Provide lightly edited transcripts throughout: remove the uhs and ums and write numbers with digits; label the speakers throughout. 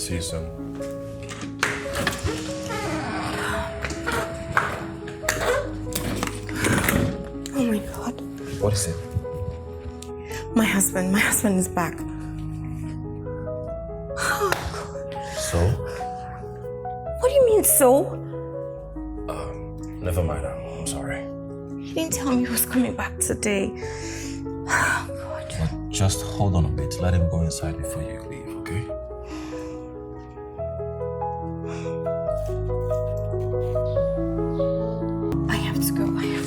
Speaker 1: See you soon.
Speaker 2: Oh my God.
Speaker 1: What is it?
Speaker 2: My husband is back.
Speaker 1: So?
Speaker 2: What do you mean, so?
Speaker 1: Never mind. I'm sorry.
Speaker 2: He didn't tell me he was coming back today. Oh, God.
Speaker 1: But just hold on a bit. Let him go inside before you leave, okay?
Speaker 2: I have to go.
Speaker 1: Wait.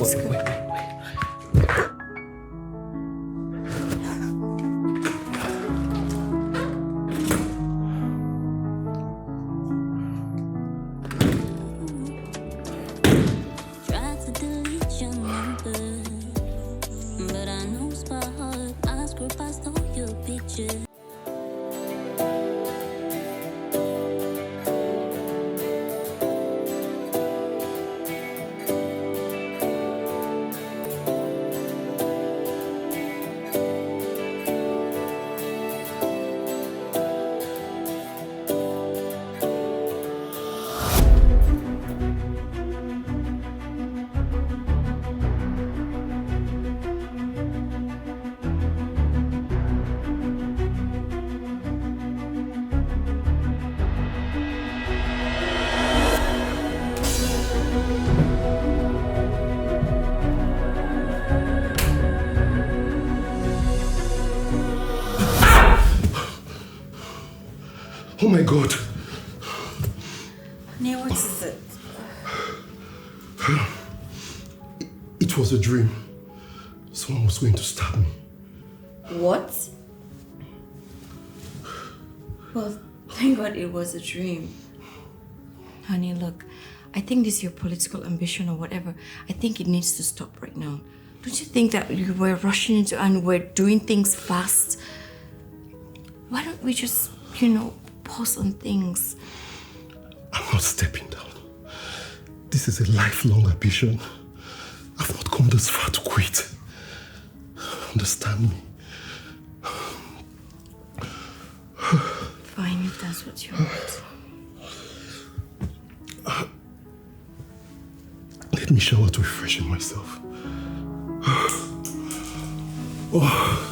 Speaker 3: Tried to delete your number, but I know by heart I screw past all your pictures.
Speaker 4: Oh my God.
Speaker 2: Neil, what is it?
Speaker 4: It was a dream. Someone was going to stab me.
Speaker 2: What? Well, thank God it was a dream. Honey, look, I think this is your political ambition or whatever. I think it needs to stop right now. Don't you think that you were rushing into and we're doing things fast? Why don't we just, pause on things?
Speaker 4: I'm not stepping down. This is a lifelong ambition. I've not come this far to quit. Understand me?
Speaker 2: Fine, if that's what you want.
Speaker 4: Let me shower to refresh myself. Oh.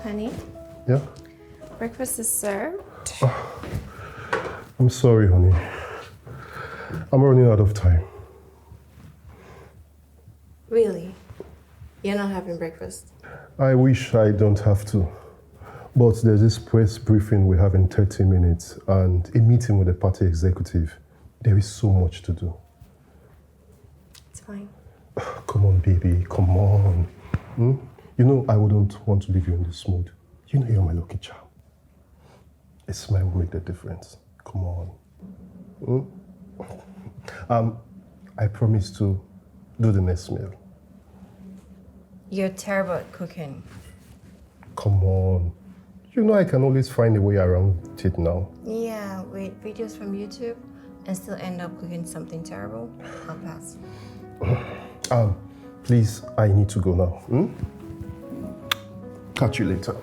Speaker 2: Honey,
Speaker 4: Yeah?
Speaker 2: breakfast is served.
Speaker 4: I'm sorry, honey. I'm running out of time.
Speaker 2: Really? You're not having breakfast?
Speaker 4: I wish I don't have to. But there's this press briefing we have in 30 minutes and a meeting with the party executive. There is so much to do.
Speaker 2: It's fine.
Speaker 4: Come on, baby. Come on. You know I wouldn't want to leave you in this mood. You know you're my lucky charm. A smile will make the difference. Come on. I promise to do the next meal.
Speaker 2: You're terrible at cooking.
Speaker 4: Come on. You know I can always find a way around it now.
Speaker 2: Yeah, with videos from YouTube and still end up cooking something terrible. I'll pass.
Speaker 4: Please, I need to go now. Catch you later.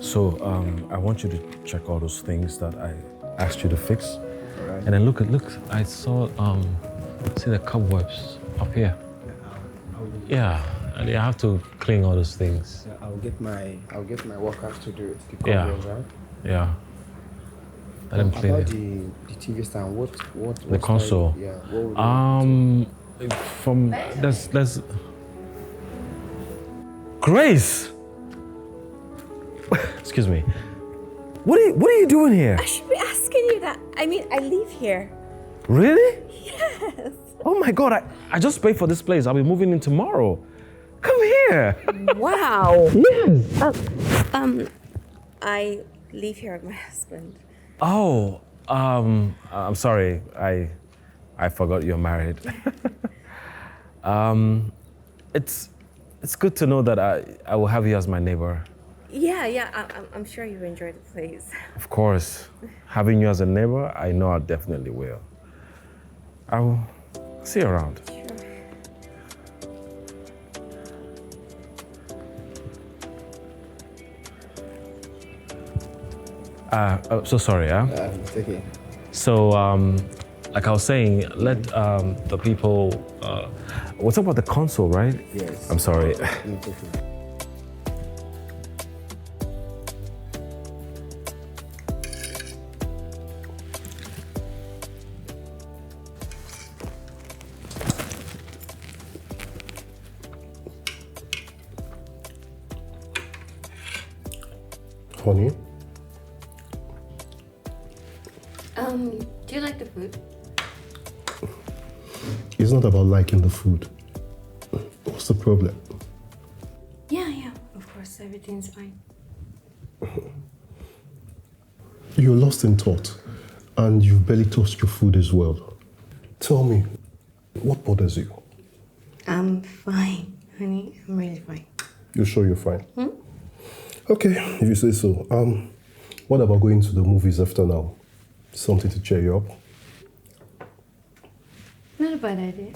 Speaker 1: So, I want you to check all those things that I asked you to fix. Right. And then look, I saw, see the cobwebs up here. Yeah, and you have to clean all those things.
Speaker 5: Yeah, I'll get my workers to do it. The
Speaker 1: Yeah.
Speaker 5: covers, right?
Speaker 1: Yeah. Let them clean
Speaker 5: About
Speaker 1: it.
Speaker 5: the TV stand, what
Speaker 1: The console.
Speaker 5: Yeah, what would
Speaker 1: From let's Grace. Excuse me. What are you doing here?
Speaker 2: I should be asking you that. I mean, I live here.
Speaker 1: Really? Yes. Oh my God, I just paid for this place. I'll be moving in tomorrow. Come here.
Speaker 2: Wow.
Speaker 1: Yes.
Speaker 2: I live here with my husband.
Speaker 1: Oh, I'm sorry. I forgot you're married. It's good to know that I will have you as my neighbor.
Speaker 2: Yeah, I'm sure you enjoy the place.
Speaker 1: Of course. Having you as a neighbor, I know I definitely will. I will see you around. So sorry, huh?
Speaker 5: It's okay.
Speaker 1: So, like I was saying, let the people. We're talking about the console, right?
Speaker 5: Yes.
Speaker 1: I'm sorry.
Speaker 5: It's okay.
Speaker 4: Honey,
Speaker 2: Do you like the food?
Speaker 4: it's not about liking the food. What's the problem?
Speaker 2: Yeah, of course, everything's fine.
Speaker 4: You're lost in thought, and you've barely touched your food as well. Tell me, what bothers you?
Speaker 2: I'm fine, honey. I'm really fine.
Speaker 4: You're sure you're fine? Okay, if you say so. What about going to the movies after now? Something to cheer you up?
Speaker 2: Not a bad idea.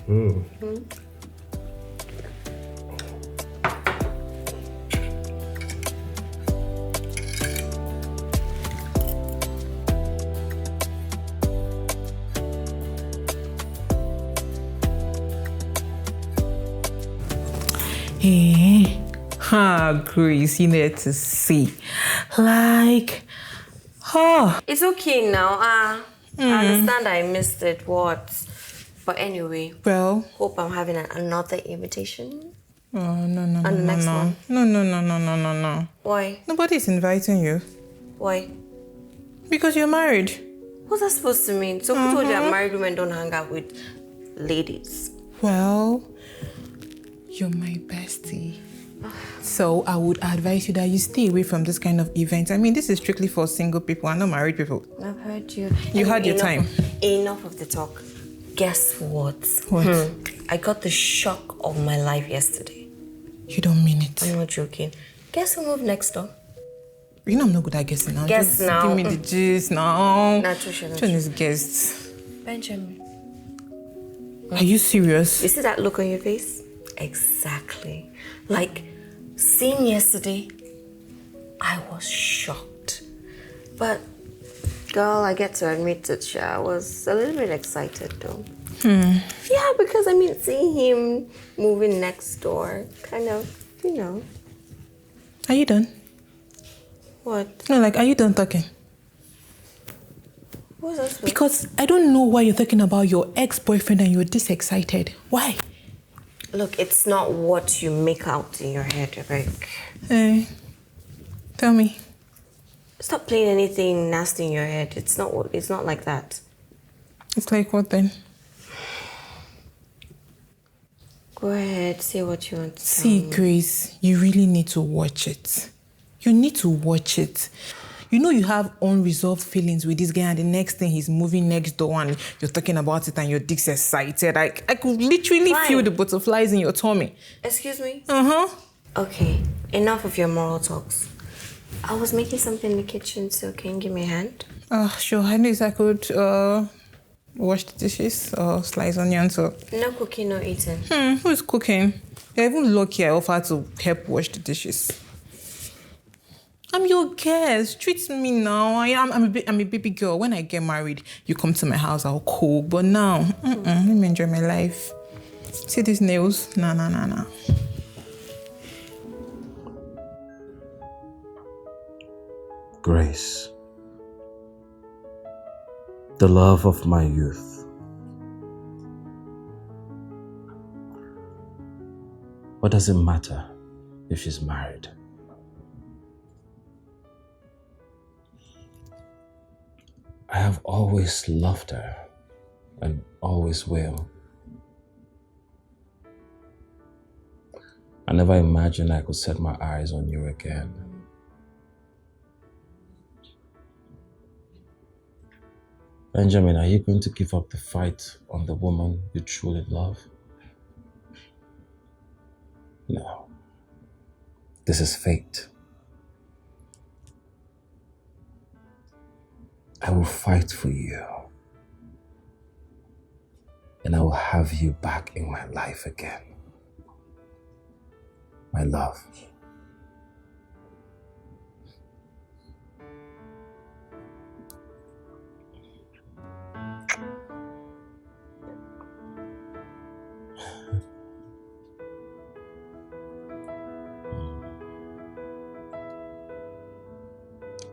Speaker 6: Grace, you need to see. Like,
Speaker 2: It's okay now. I understand I missed it. What? But anyway,
Speaker 6: well,
Speaker 2: hope I'm having another invitation.
Speaker 6: no.
Speaker 2: And the next one.
Speaker 6: No.
Speaker 2: Why?
Speaker 6: Nobody's inviting you
Speaker 2: Why?
Speaker 6: because you're married.
Speaker 2: What's that supposed to mean? So who told you that married women don't hang out with ladies?
Speaker 6: Well, you're my bestie. So I would advise you that you stay away from this kind of event. I mean, this is strictly for single people and not married people.
Speaker 2: I've heard you.
Speaker 6: You had your time.
Speaker 2: Enough of the talk. Guess what?
Speaker 6: What?
Speaker 2: I got the shock of my life yesterday.
Speaker 6: You don't mean it.
Speaker 2: I'm not joking. Guess who moved next door?
Speaker 6: You know I'm not good at guessing now.
Speaker 2: Guess
Speaker 6: Just
Speaker 2: now.
Speaker 6: Give me the gist now.
Speaker 2: Natusha.
Speaker 6: Which one is guessed?
Speaker 2: Benjamin.
Speaker 6: Are you serious?
Speaker 2: You see that look on your face? Exactly. Like, seeing yesterday, I was shocked. But, girl, I get to admit it, I was a little bit excited though. Yeah, because I mean, seeing him moving next door, kind of, you know.
Speaker 6: Are you done?
Speaker 2: What?
Speaker 6: No, like, are you done talking?
Speaker 2: What's that supposed?
Speaker 6: Because I don't know why you're talking about your ex-boyfriend and you're this excited. Why?
Speaker 2: Look, it's not what you make out in your head, Rick.
Speaker 6: Hey, tell me.
Speaker 2: Stop playing anything nasty in your head. It's not like that.
Speaker 6: It's like what then?
Speaker 2: Go ahead, say what you want to
Speaker 6: See,
Speaker 2: tell me.
Speaker 6: Grace, you really need to watch it. You need to watch it. You know you have unresolved feelings with this guy and the next thing he's moving next door and you're talking about it and your dick's excited. I could literally
Speaker 2: Fine.
Speaker 6: feel the butterflies in your tummy.
Speaker 2: Excuse me?
Speaker 6: Uh-huh.
Speaker 2: Okay, enough of your moral talks. I was making something in the kitchen, so can you give me a hand?
Speaker 6: Sure, at least I could wash the dishes or slice onions or...
Speaker 2: No cooking, no eating.
Speaker 6: Who's cooking? You're even lucky I offered to help wash the dishes. I'm your guest. Treat me now. I'm a baby girl. When I get married, you come to my house, I'll cook. But now, let me enjoy my life. See these nails? Nah.
Speaker 1: Grace, the love of my youth. What does it matter if she's married? I have always loved her and always will. I never imagined I could set my eyes on you again. Benjamin, are you going to give up the fight on the woman you truly love? No. This is fate. I will fight for you. And I will have you back in my life again. My love.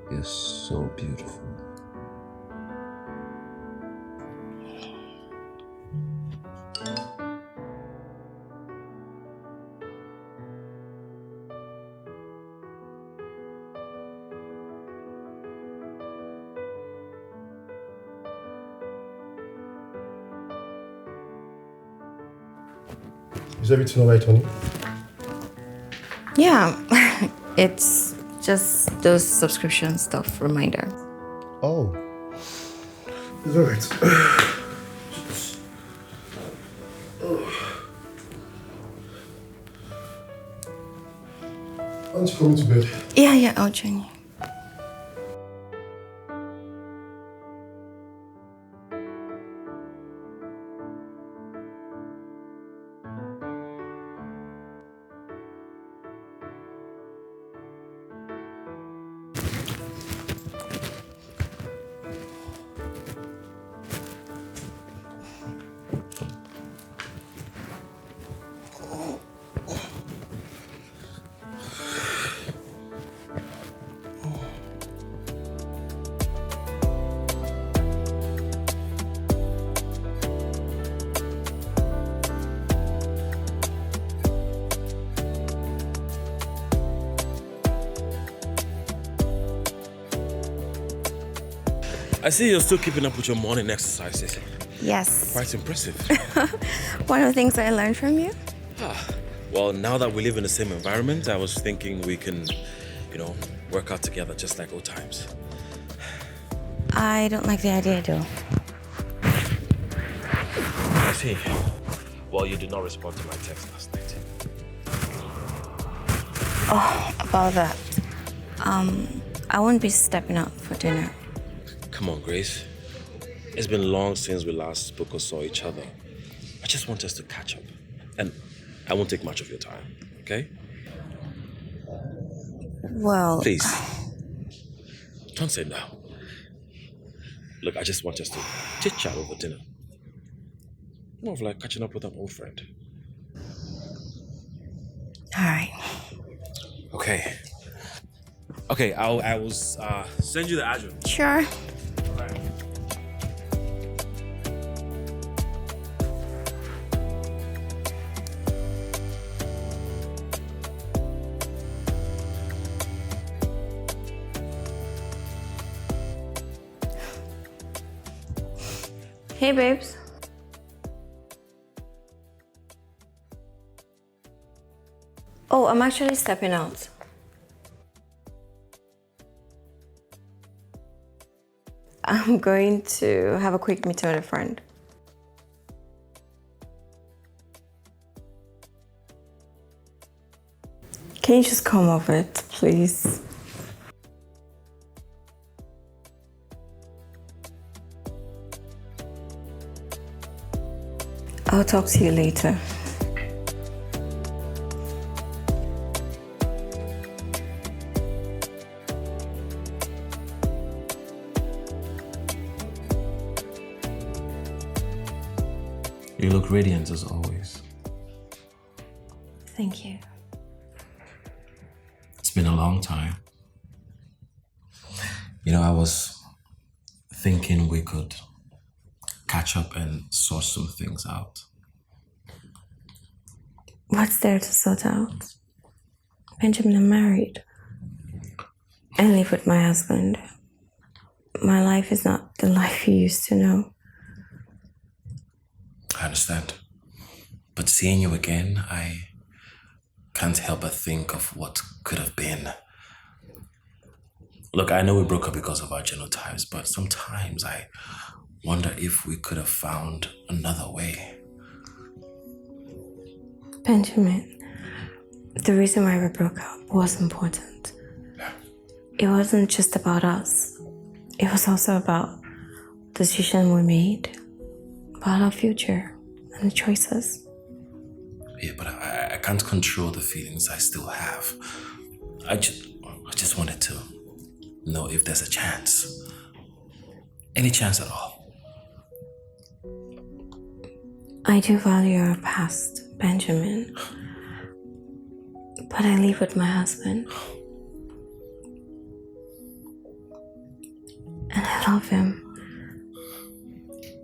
Speaker 1: You're so beautiful.
Speaker 4: Is everything alright, honey?
Speaker 2: Yeah, it's just those subscription stuff reminder.
Speaker 4: Oh. It's alright. Aren't you coming to bed?
Speaker 2: Yeah, I'll join you.
Speaker 1: I see you're still keeping up with your morning exercises.
Speaker 2: Yes.
Speaker 1: Quite impressive.
Speaker 2: One of the things I learned from you?
Speaker 1: Well, now that we live in the same environment, I was thinking we can, work out together just like old times.
Speaker 2: I don't like the idea, though.
Speaker 1: I see. Well, you did not respond to my text last night.
Speaker 2: Oh, about that. I won't be stepping out for dinner.
Speaker 1: Come on, Grace. It's been long since we last spoke or saw each other. I just want us to catch up. And I won't take much of your time, okay?
Speaker 2: Well...
Speaker 1: Please. Don't say no. Look, I just want us to chit-chat over dinner. More of like catching up with an old friend.
Speaker 2: All right.
Speaker 1: Okay, I will send you the address.
Speaker 2: Sure. Hey, babes. Oh, I'm actually stepping out. I'm going to have a quick meeting with a friend. Can you just come over it, please? I'll talk to you later.
Speaker 1: You look radiant as always.
Speaker 2: Thank you.
Speaker 1: It's been a long time. I was thinking we could catch up and sort some things out.
Speaker 2: What's there to sort out? Benjamin, I'm married. I live with my husband. My life is not the life you used to know.
Speaker 1: I understand. But seeing you again, I can't help but think of what could have been. Look, I know we broke up because of our genotypes, but sometimes I wonder if we could have found another way.
Speaker 2: Benjamin, the reason why we broke up was important. It wasn't just about us. It was also about the decision we made, about our future and the choices.
Speaker 1: Yeah, but I can't control the feelings I still have. I just wanted to know if there's a chance. Any chance at all.
Speaker 2: I do value our past, Benjamin. But I live with my husband. And I love him.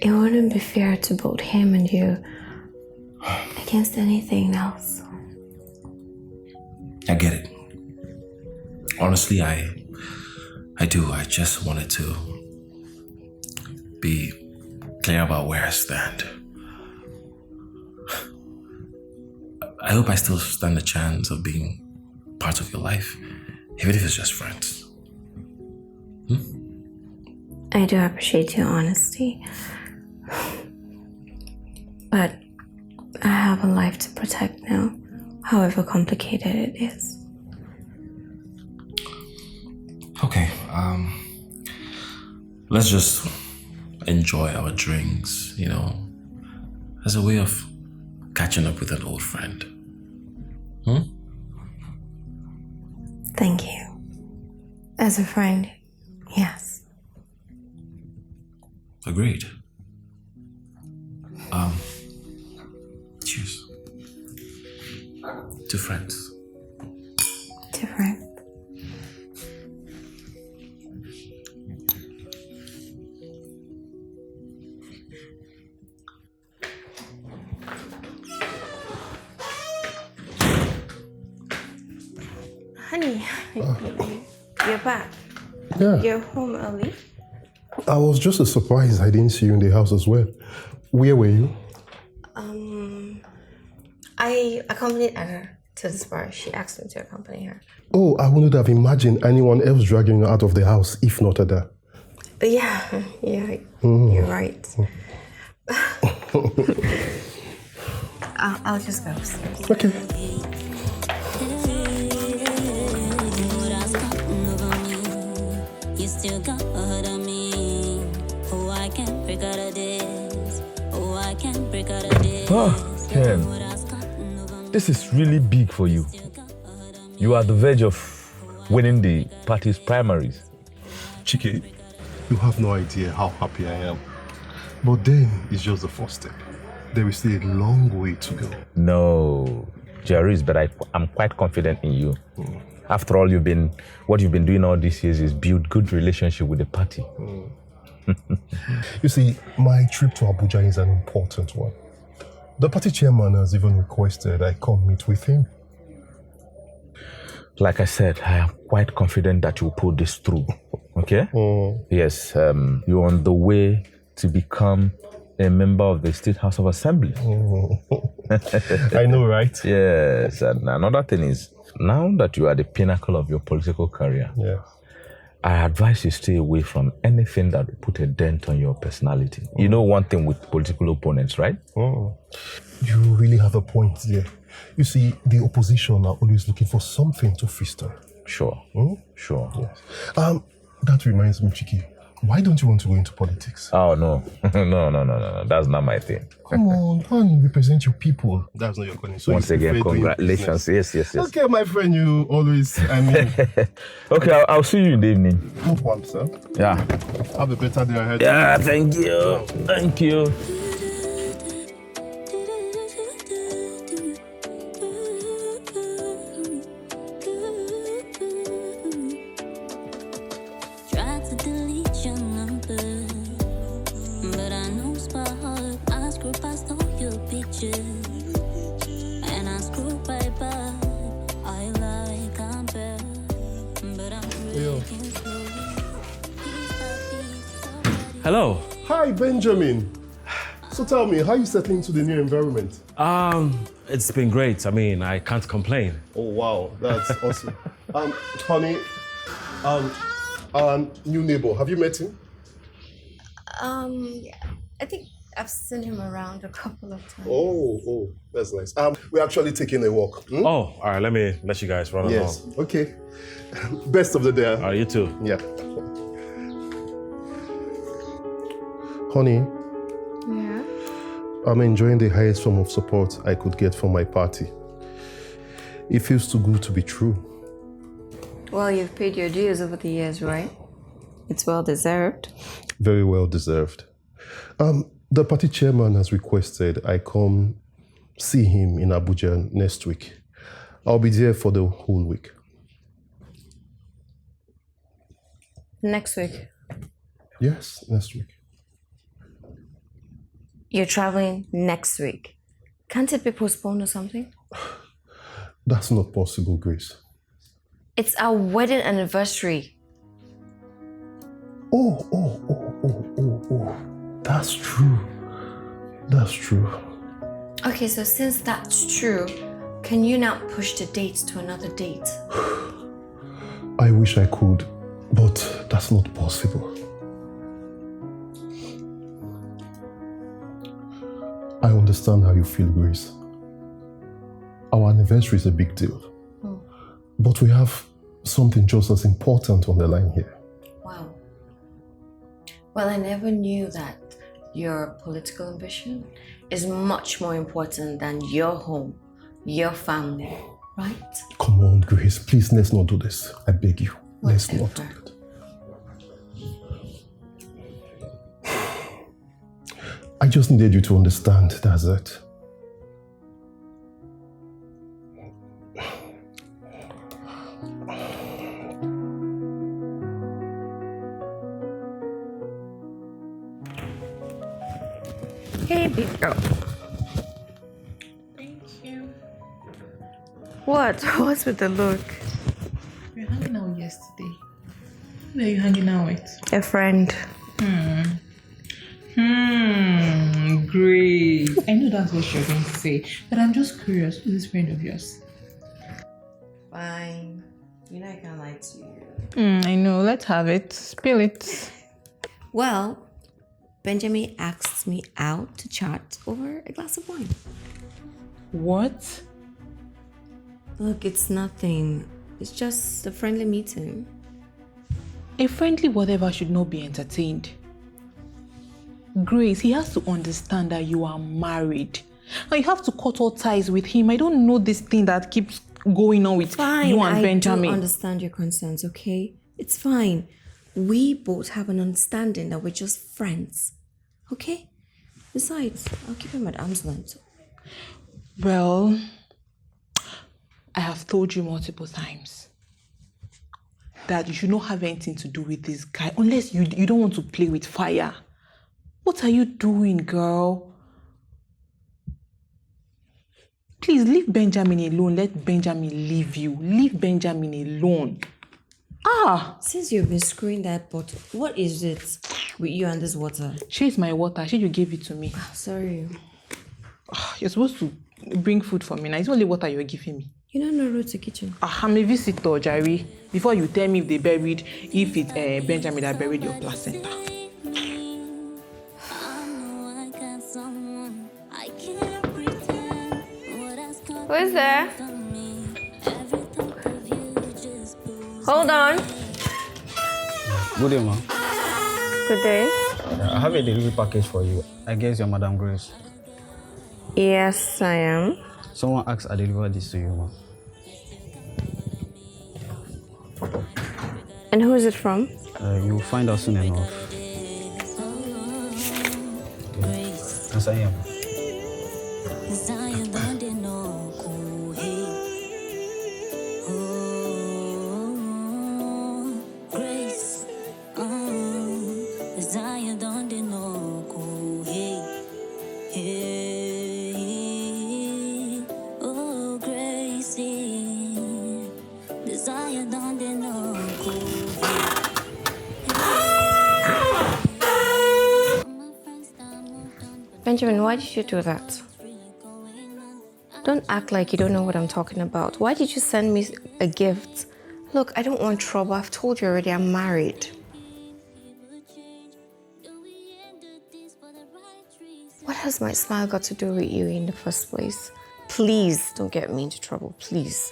Speaker 2: It wouldn't be fair to build him and you against anything else.
Speaker 1: I get it. Honestly, I do. I just wanted to be clear about where I stand. I hope I still stand a chance of being part of your life, even if it's just friends.
Speaker 2: I do appreciate your honesty. But I have a life to protect now, however complicated it is.
Speaker 1: Okay, let's just enjoy our drinks, as a way of catching up with an old friend.
Speaker 2: Thank you. As a friend, yes.
Speaker 1: Agreed. Cheers. To friends.
Speaker 2: Different. Honey, you're back.
Speaker 4: Yeah.
Speaker 2: You're home early.
Speaker 4: I was just as surprised I didn't see you in the house as well. Where were you?
Speaker 2: I accompanied Anna to the spa. She asked me to accompany her.
Speaker 4: Oh, I wouldn't have imagined anyone else dragging you out of the house if not Ada.
Speaker 2: Yeah, you're right. I'll just go upstairs.
Speaker 4: Okay.
Speaker 3: You still got ahead of me. Oh, I can't break out of this. Oh, I can't break out of this.
Speaker 7: Ken, this is really big for you. You are at the verge of winning the party's primaries.
Speaker 4: Chike, you have no idea how happy I am. But then it's just the first step. There is still a long way to go.
Speaker 7: No, Jerry's, but I'm quite confident in you. After all, what you've been doing all these years is build good relationship with the party.
Speaker 4: You see, my trip to Abuja is an important one. The party chairman has even requested I come meet with him.
Speaker 7: Like I said, I am quite confident that you'll pull this through. Okay? Yes, you're on the way to become a member of the State House of Assembly.
Speaker 4: I know, right?
Speaker 7: Yes, and another thing is, now that you are at the pinnacle of your political career,
Speaker 4: Yeah.
Speaker 7: I advise you stay away from anything that will put a dent on your personality. You know one thing with political opponents, right?
Speaker 4: You really have a point there. You see, the opposition are always looking for something to feast on.
Speaker 7: Sure. Sure.
Speaker 4: Yes. That reminds me, Chiki. Why don't you want to go into politics?
Speaker 7: Oh, no. No. That's not my thing.
Speaker 4: Come on, man, represent your people. That's not your calling. So
Speaker 7: Once
Speaker 4: you
Speaker 7: again,
Speaker 4: prefer doing
Speaker 7: congratulations.
Speaker 4: business.
Speaker 7: Yes.
Speaker 4: Okay, my friend, you always,
Speaker 7: Okay, I'll see you in the evening.
Speaker 4: no problem, sir.
Speaker 7: Yeah.
Speaker 4: Have a better day ahead.
Speaker 7: Yeah, thank you. Thank you.
Speaker 3: Try to delete your number, but I know by heart I screw past all your pictures, and I screw right back. I like I'm bad, but I'm breaking slowly. Piece by piece, somebody
Speaker 1: Hello.
Speaker 4: Hi, Benjamin. So tell me, how are you settling into the new environment?
Speaker 1: It's been great. I mean, I can't complain.
Speaker 4: Oh wow, that's awesome. Honey, our new neighbor, have you met him?
Speaker 2: Yeah. I think I've seen him around a couple of times.
Speaker 4: Oh, that's nice. We're actually taking a walk.
Speaker 1: Oh, all right. Let me let you guys run
Speaker 4: Yes.
Speaker 1: along.
Speaker 4: Okay. Best of the day.
Speaker 1: All right, you too.
Speaker 4: Yeah. Honey,
Speaker 2: Yeah?
Speaker 4: I'm enjoying the highest form of support I could get from my party. It feels too good to be true.
Speaker 2: Well, you've paid your dues over the years, right? It's well deserved.
Speaker 4: Very well deserved. The party chairman has requested I come see him in Abuja next week. I'll be there for the whole week.
Speaker 2: Next week.
Speaker 4: Yes, next week.
Speaker 2: You're traveling next week. Can't it be postponed or something?
Speaker 4: That's not possible, Grace.
Speaker 2: It's our wedding anniversary.
Speaker 4: Oh. That's true. That's true.
Speaker 2: Okay, so since that's true, can you now push the date to another date?
Speaker 4: I wish I could, but that's not possible. I understand how you feel, Grace. Our anniversary is a big deal. But we have something just as important on the line here.
Speaker 2: Wow. Well, I never knew that your political ambition is much more important than your home, your family, right?
Speaker 4: Come on, Grace, please, let's not do this. I beg you. Let's not do
Speaker 2: Whatever.
Speaker 4: it. I just needed you to understand, that's it.
Speaker 2: Hey, big girl.
Speaker 6: Thank you.
Speaker 2: What? What's with the look?
Speaker 6: We were hanging out yesterday. Who are you hanging out with?
Speaker 2: A friend.
Speaker 6: Great. I know that's what you're going to say, but I'm just curious. Who's this friend of yours?
Speaker 2: Fine. You know I can't lie to you.
Speaker 6: I know. Let's have it. Spill it.
Speaker 2: Well, Benjamin asked me out to chat over a glass of wine.
Speaker 6: What?
Speaker 2: Look, it's nothing. It's just a friendly meeting.
Speaker 6: A friendly whatever should not be entertained. Grace, he has to understand that you are married. And you have to cut all ties with him. I don't know this thing that keeps going on with
Speaker 2: Fine,
Speaker 6: you and
Speaker 2: I
Speaker 6: Benjamin.
Speaker 2: do understand your concerns, okay? It's fine. We both have an understanding that we're just friends, okay? Besides, I'll keep him at arm's length.
Speaker 6: Well, I have told you multiple times that you should not have anything to do with this guy unless you don't want to play with fire. What are you doing, girl? Please leave Benjamin alone. Let Benjamin leave you. Leave Benjamin alone.
Speaker 2: Since you've been screwing that bottle, what is it with you and this water?
Speaker 6: She's my water. You gave it to me.
Speaker 2: Sorry.
Speaker 6: You're supposed to bring food for me. Now it's only water you're giving me.
Speaker 2: You don't know road to kitchen.
Speaker 6: I'm a visitor, Jerry. Before you tell me if it's Benjamin that buried your placenta.
Speaker 2: Who is there? Hold on.
Speaker 5: Good day, ma.
Speaker 2: Good day.
Speaker 5: I have a delivery package for you. I guess you're Madam Grace.
Speaker 2: Yes, I am.
Speaker 5: Someone asked I deliver this to you, ma.
Speaker 2: And who is it from?
Speaker 5: You'll find out soon enough. Yes, I am.
Speaker 2: Benjamin, why did you do that? Don't act like you don't know what I'm talking about. Why did you send me a gift? Look, I don't want trouble. I've told you already, I'm married. What has my smile got to do with you in the first place? Please don't get me into trouble, please.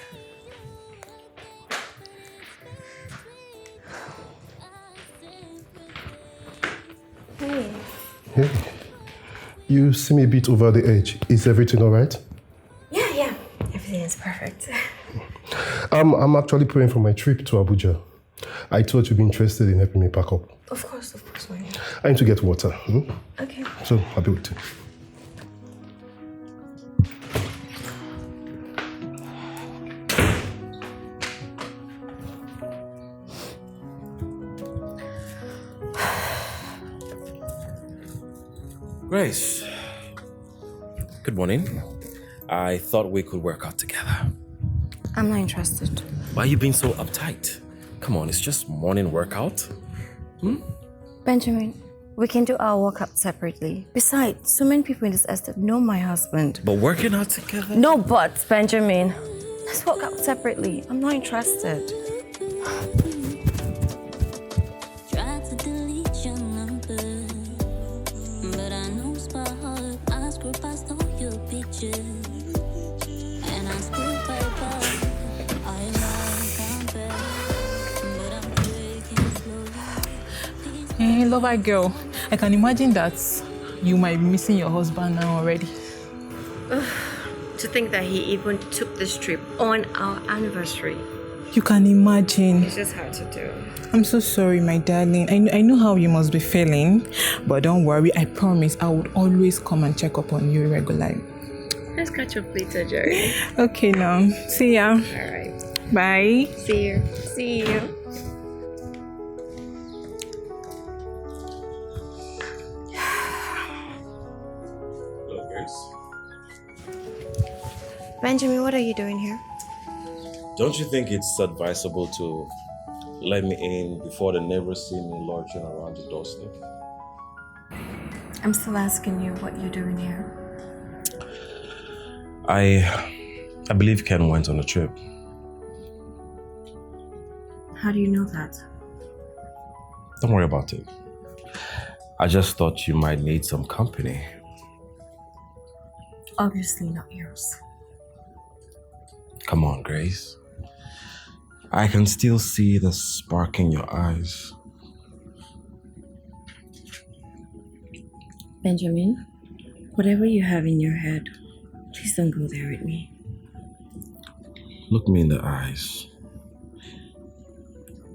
Speaker 2: Hey.
Speaker 4: Hey, you seem a bit over the edge. Is everything all right?
Speaker 2: Yeah. Everything is perfect.
Speaker 4: I'm actually praying for my trip to Abuja. I thought you'd be interested in helping me pack up.
Speaker 2: Of course, why not?
Speaker 4: I need to get water.
Speaker 2: Okay.
Speaker 4: So I'll be with you.
Speaker 1: Grace, good morning. I thought we could work out together.
Speaker 2: I'm not interested.
Speaker 1: Why are you being so uptight? Come on, it's just morning workout.
Speaker 2: Benjamin, we can do our workout separately. Besides, so many people in this estate know my husband.
Speaker 1: But working out together?
Speaker 2: No buts, Benjamin. Let's work out separately. I'm not interested.
Speaker 3: Try to delete your number, but I know by heart. I scroll past all your pictures, and I scroll right by. I come back, but I'm breaking slowly.
Speaker 6: Hey, lover girl, I can imagine that you might be missing your husband now already.
Speaker 2: To think that he even took this trip on our anniversary.
Speaker 6: You can imagine.
Speaker 2: It's just hard to do.
Speaker 6: I'm so sorry, my darling. I know how you must be feeling, but don't worry. I promise I would always come and check up on you regularly.
Speaker 2: Let's catch up later, Jerry.
Speaker 6: Okay, now. See ya.
Speaker 2: All right.
Speaker 6: Bye.
Speaker 2: See you. See you.
Speaker 1: Hello, Grace.
Speaker 2: Benjamin, what are you doing here?
Speaker 1: Don't you think it's advisable to let me in before the neighbors see me lurching around the doorstep?
Speaker 2: I'm still asking you what you're doing here.
Speaker 1: I believe Ken went on a trip.
Speaker 2: How do you know that?
Speaker 1: Don't worry about it. I just thought you might need some company.
Speaker 2: Obviously not yours.
Speaker 1: Come on, Grace. I can still see the spark in your eyes.
Speaker 2: Benjamin, whatever you have in your head, please don't go there with me.
Speaker 1: Look me in the eyes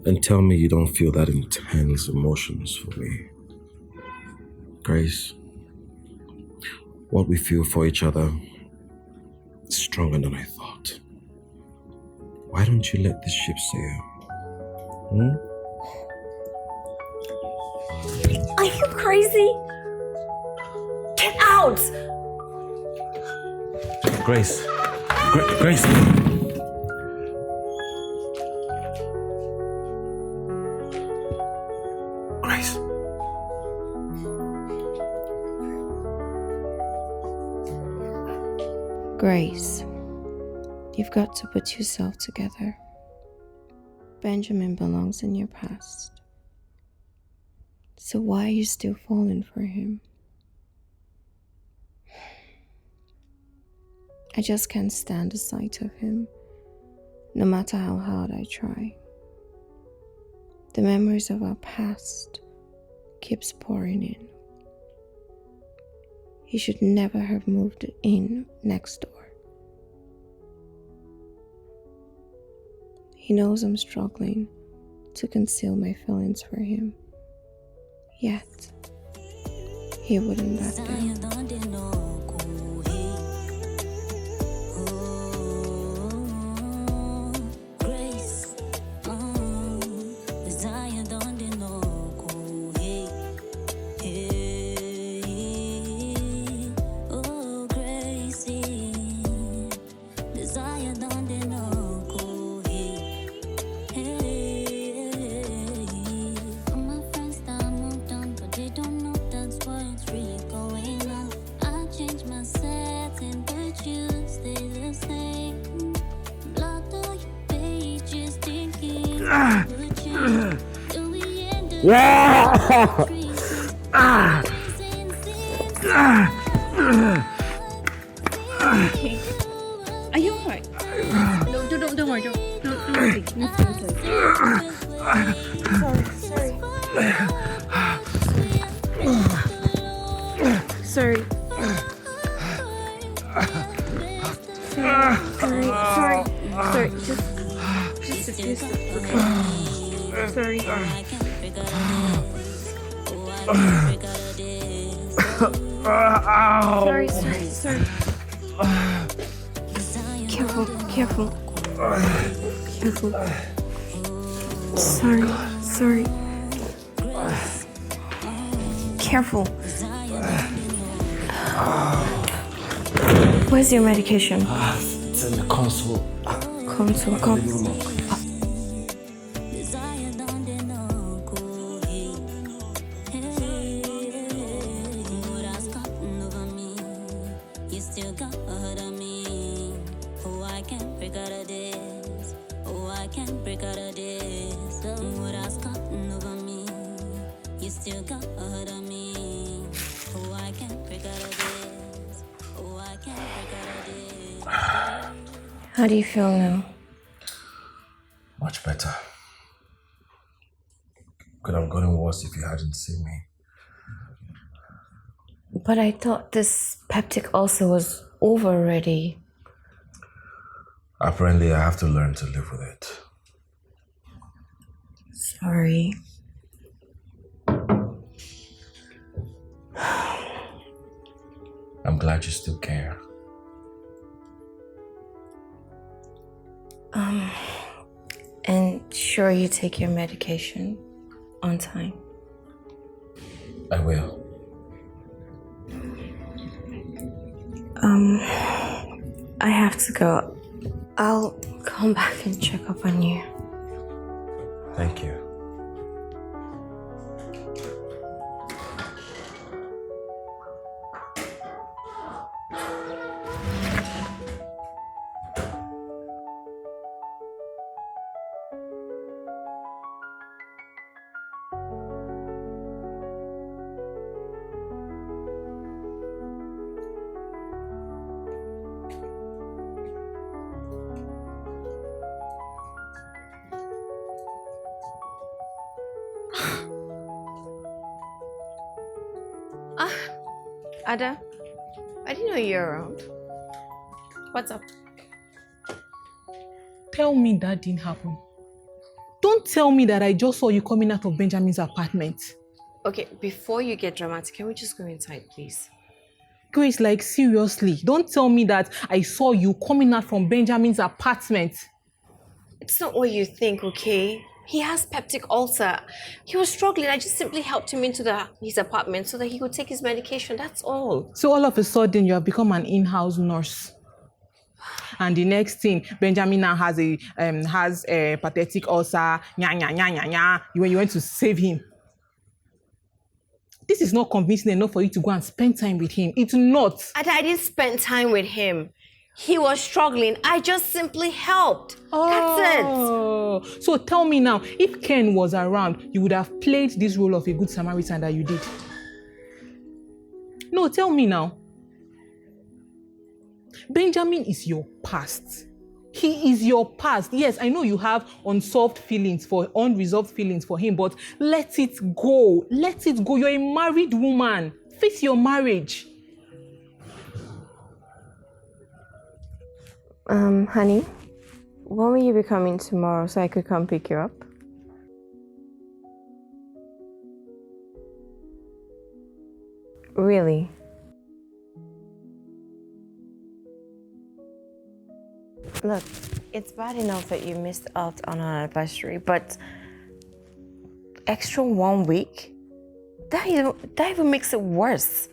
Speaker 1: and tell me you don't feel that intense emotions for me. Grace, what we feel for each other is stronger than I thought. Why don't you let this ship sail?
Speaker 2: Are you crazy? Get out!
Speaker 1: Grace. Grace. Grace.
Speaker 2: Grace, you've got to put yourself together. Benjamin belongs in your past. So why are you still falling for him? I just can't stand the sight of him, no matter how hard I try. The memories of our past keeps pouring in. He should never have moved in next door. He knows I'm struggling to conceal my feelings for him. Yet, he wouldn't back down. Okay. Are you alright? No, don't worry. Don't worry. Sorry. Sorry. Just okay. Sorry. Sorry. Careful. Sorry. Careful. Where's your medication?
Speaker 1: It's in the console.
Speaker 2: Come. How do you feel now?
Speaker 1: Much better. Could have gotten worse if you hadn't seen me.
Speaker 2: But I thought this peptic ulcer was over already.
Speaker 1: Apparently, I have to learn to live with it.
Speaker 2: Sorry.
Speaker 1: I'm glad you still care.
Speaker 2: And sure you take your medication on time.
Speaker 1: I will.
Speaker 2: I have to go. I'll come back and check up on you.
Speaker 1: Thank you.
Speaker 2: Ada, I didn't know you were around. What's up?
Speaker 6: Tell me that didn't happen. Don't tell me that I just saw you coming out of Benjamin's apartment.
Speaker 2: Okay, before you get dramatic, can we just go inside, please?
Speaker 6: Grace, like seriously, don't tell me that I saw you coming out from Benjamin's apartment.
Speaker 2: It's not what you think, okay? He has peptic ulcer. He was struggling. I just simply helped him into his apartment so that he could take his medication. That's all.
Speaker 6: So all of a sudden, you have become an in-house nurse. And the next thing, Benjamin now has a pathetic ulcer. When you went to save him. This is not convincing enough for you to go and spend time with him. It's not.
Speaker 2: I didn't spend time with him. He was struggling. I just simply helped. That's it.
Speaker 6: So tell me now, if Ken was around, you would have played this role of a good Samaritan that you did. No, tell me now. Benjamin is your past. He is your past. Yes, I know you have unresolved feelings for him, but let it go. Let it go. You're a married woman. Face your marriage.
Speaker 2: Honey, when will you be coming tomorrow so I could come pick you up? Really? Look, it's bad enough that you missed out on our anniversary, but extra 1 week? That even makes it worse.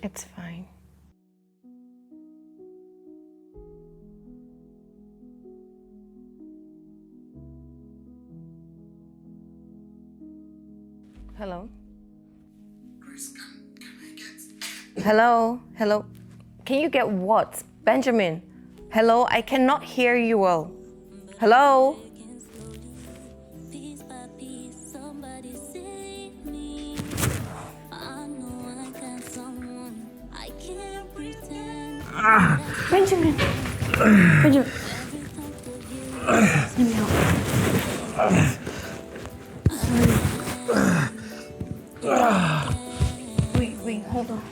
Speaker 2: It's fine. Hello?
Speaker 8: Grace, can we get
Speaker 2: Hello? Hello? Can you get what? Benjamin? Hello? I cannot hear you well. Hello?
Speaker 3: Piece by piece, somebody save me. I know I got someone. I can't pretend.
Speaker 2: Benjamin! Benjamin! Let me help. Sorry. Wait, hold on.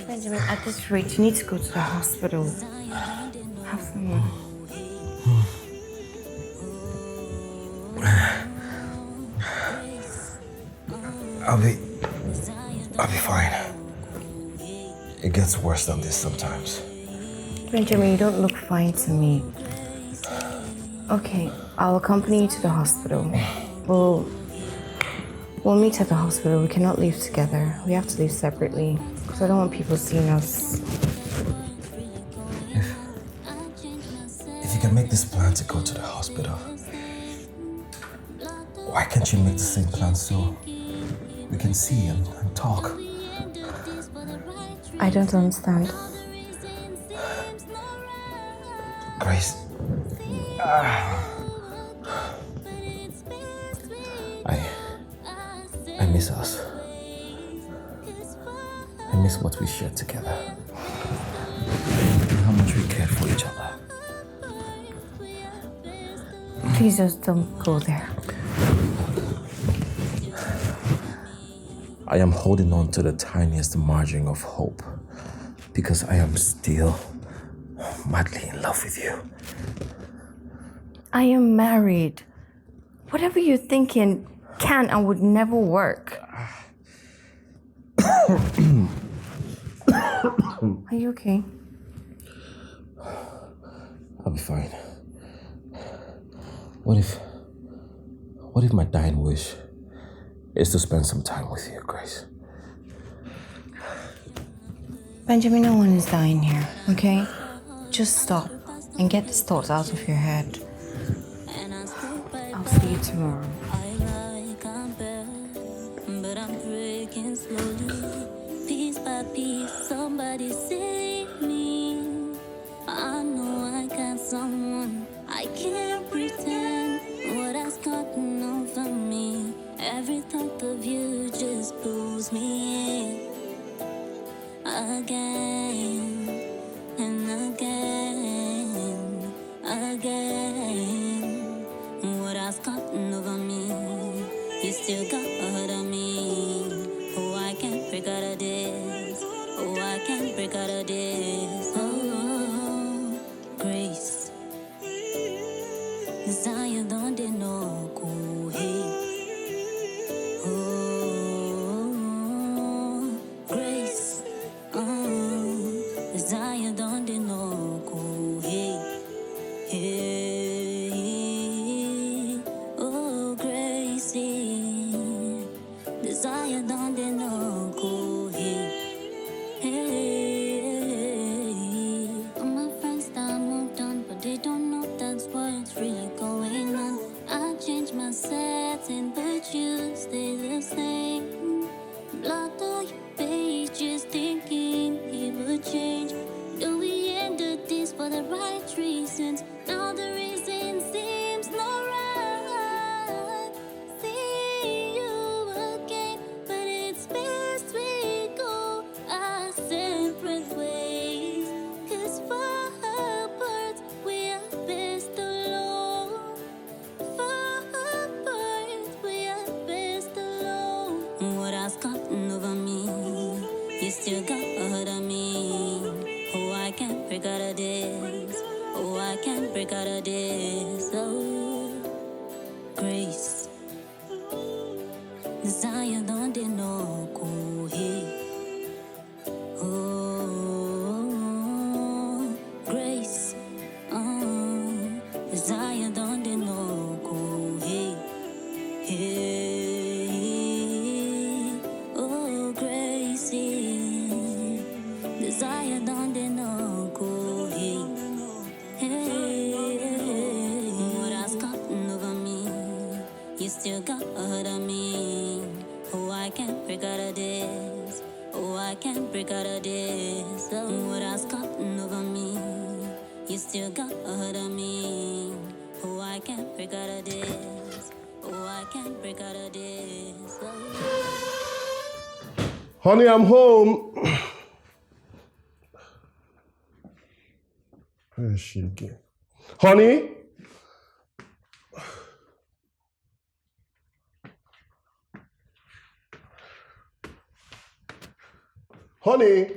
Speaker 2: Benjamin, at this rate, you need to go to the hospital. Have someone.
Speaker 8: I'll be fine. It gets worse than this sometimes.
Speaker 2: Benjamin, you don't look fine to me. Okay, I'll accompany you to the hospital. We'll meet at the hospital. We cannot leave together. We have to leave separately because I don't want people seeing us.
Speaker 8: If you can make this plan to go to the hospital, why can't you make the same plan so we can see and talk?
Speaker 2: I don't understand.
Speaker 8: Grace. I miss us. I miss what we shared together. And how much we cared for each other.
Speaker 2: Please just don't go there.
Speaker 8: I am holding on to the tiniest margin of hope because I am still madly in love with you.
Speaker 2: I am married. Whatever you're thinking can and would never work. Are you okay?
Speaker 8: I'll be fine. What if my dying wish is to spend some time with you, Grace?
Speaker 2: Benjamin, no one is dying here, okay? Just stop and get these thoughts out of your head. I'll see you tomorrow.
Speaker 3: But I'm breaking slowly, piece by piece. Somebody save me. I know I got someone. I can't pretend what has gotten over me. Every thought of you just pulls me in again and again. What has gotten over me? You still got ahead of me. Oh, I can't break out of this. Oh, I can't break out of this. Oh, Grace. Desire don't they know go hey. Oh, Grace. Desire don't they know go hey. Hey. Oh, Gracie. Desire don't they know go hey. Hey. My friends that moved on, but they don't know that's what's really going on. I changed my setting, but you stay the same. Blocked all your pages, thinking it would change. Though we ended this for the right reasons. Now the reason seems not right. See you again, but it's best we go our separate ways. 'Cause far apart, we are best alone. Far apart, we are best alone. What has gotten over me? You still got ahead of me. Oh, I can't break out of this. Oh, I can't break out of this. Oh, Grace. Desire don't they know go hey. Oh, Grace. Desire don't they know go hey. Hey. Oh, Gracie. Desire don't I can't break out of this. What has gotten over me? You still got ahead of me. Oh, I can't break out of this. Oh, I can't break out of this.
Speaker 4: Honey, I'm home. Where is she again? Honey? Honey?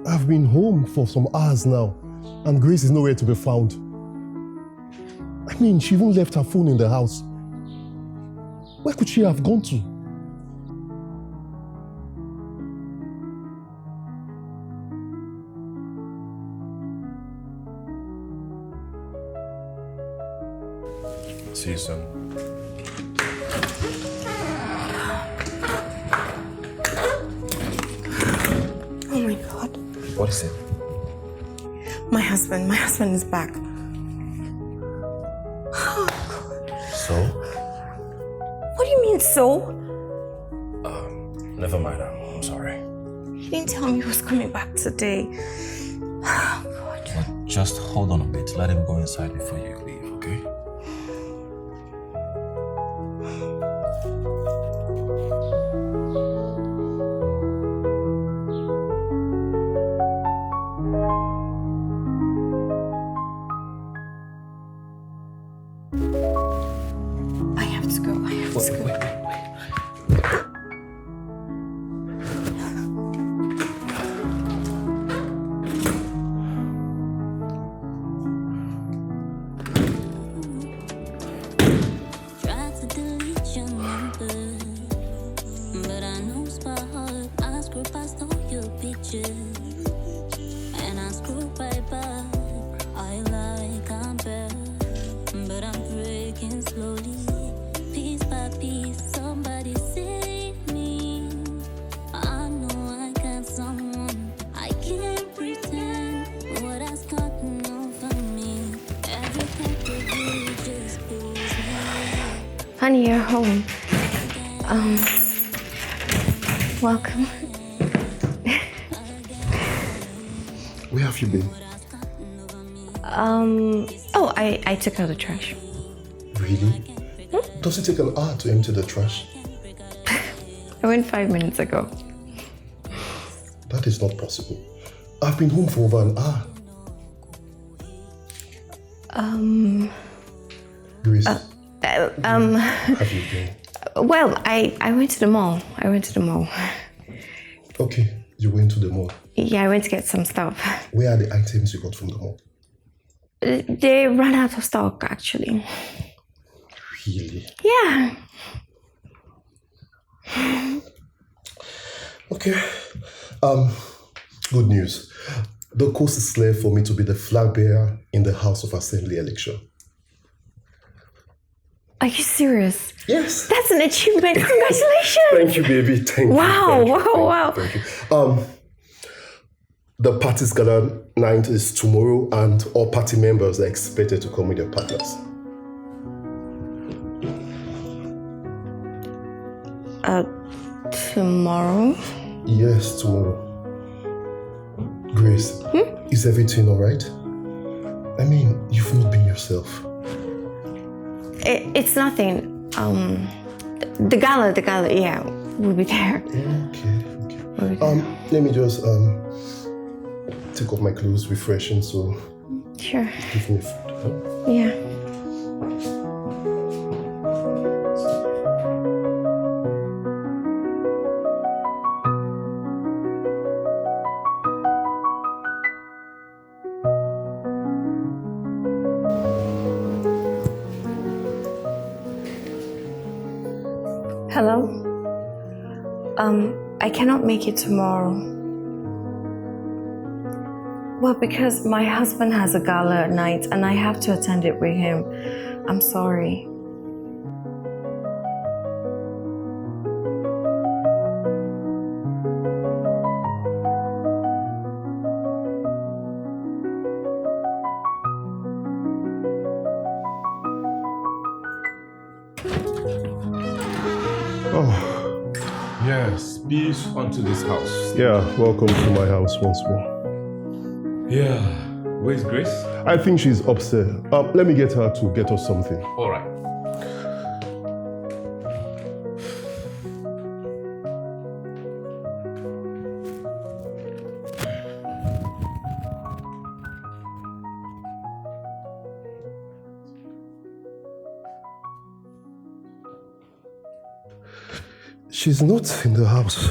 Speaker 4: I've been home for some hours now, and Grace is nowhere to be found. I mean, she even left her phone in the house. Where could she have gone to?
Speaker 8: See you soon.
Speaker 2: Oh my God.
Speaker 8: What is it?
Speaker 2: My husband is back.
Speaker 8: So?
Speaker 2: What do you mean, so?
Speaker 8: Never mind. I'm sorry.
Speaker 2: He didn't tell me he was coming back today. Oh, God.
Speaker 8: But just hold on a bit. Let him go inside before you leave, okay?
Speaker 2: I have to go.
Speaker 8: Wait.
Speaker 3: Try to delete your number, but I know by heart I scroll past all your pictures, and I scroll right back. I like I'm better, but I'm breaking slowly, piece by piece. Somebody save me. I know I got someone. I can't pretend what has gotten over me. Every type of you just pulls me.
Speaker 2: Honey, you're home. Welcome.
Speaker 4: Where have you been?
Speaker 2: Oh, I took out the trash.
Speaker 4: Really? Does it take an hour to empty the trash?
Speaker 2: I went 5 minutes ago.
Speaker 4: That is not possible. I've been home for over an hour. Grace, have you been?
Speaker 2: Well, I went to the mall.
Speaker 4: Okay, you went to the mall.
Speaker 2: Yeah, I went to get some stuff.
Speaker 4: Where are the items you got from the mall?
Speaker 2: They ran out of stock, actually.
Speaker 4: Really?
Speaker 2: Yeah.
Speaker 4: Okay. Good news. The coast is clear for me to be the flag bearer in the House of Assembly election.
Speaker 2: Are you serious?
Speaker 4: Yes.
Speaker 2: That's an achievement. Congratulations.
Speaker 4: Thank you, baby. Thank you.
Speaker 2: Wow,
Speaker 4: Thank you.
Speaker 2: wow.
Speaker 4: Thank you. The party's gala night is tomorrow, and all party members are expected to come with their partners.
Speaker 2: Tomorrow?
Speaker 4: Yes, tomorrow. Grace, is everything all right? I mean, you've not been yourself.
Speaker 2: It's nothing. The gala, yeah, we'll be there.
Speaker 4: Okay. Let me just take off my clothes, refreshing, so
Speaker 2: Sure.
Speaker 4: give me food. Huh?
Speaker 2: Yeah. Hello? I cannot make it tomorrow. Well, because my husband has a gala at night and I have to attend it with him. I'm sorry.
Speaker 4: Oh,
Speaker 7: Yes, peace unto this house.
Speaker 4: yeah, welcome to my house once more.
Speaker 7: Yeah. Where's Grace?
Speaker 4: I think she's upstairs. Let me get her to get us something.
Speaker 7: All right.
Speaker 4: She's not in the house.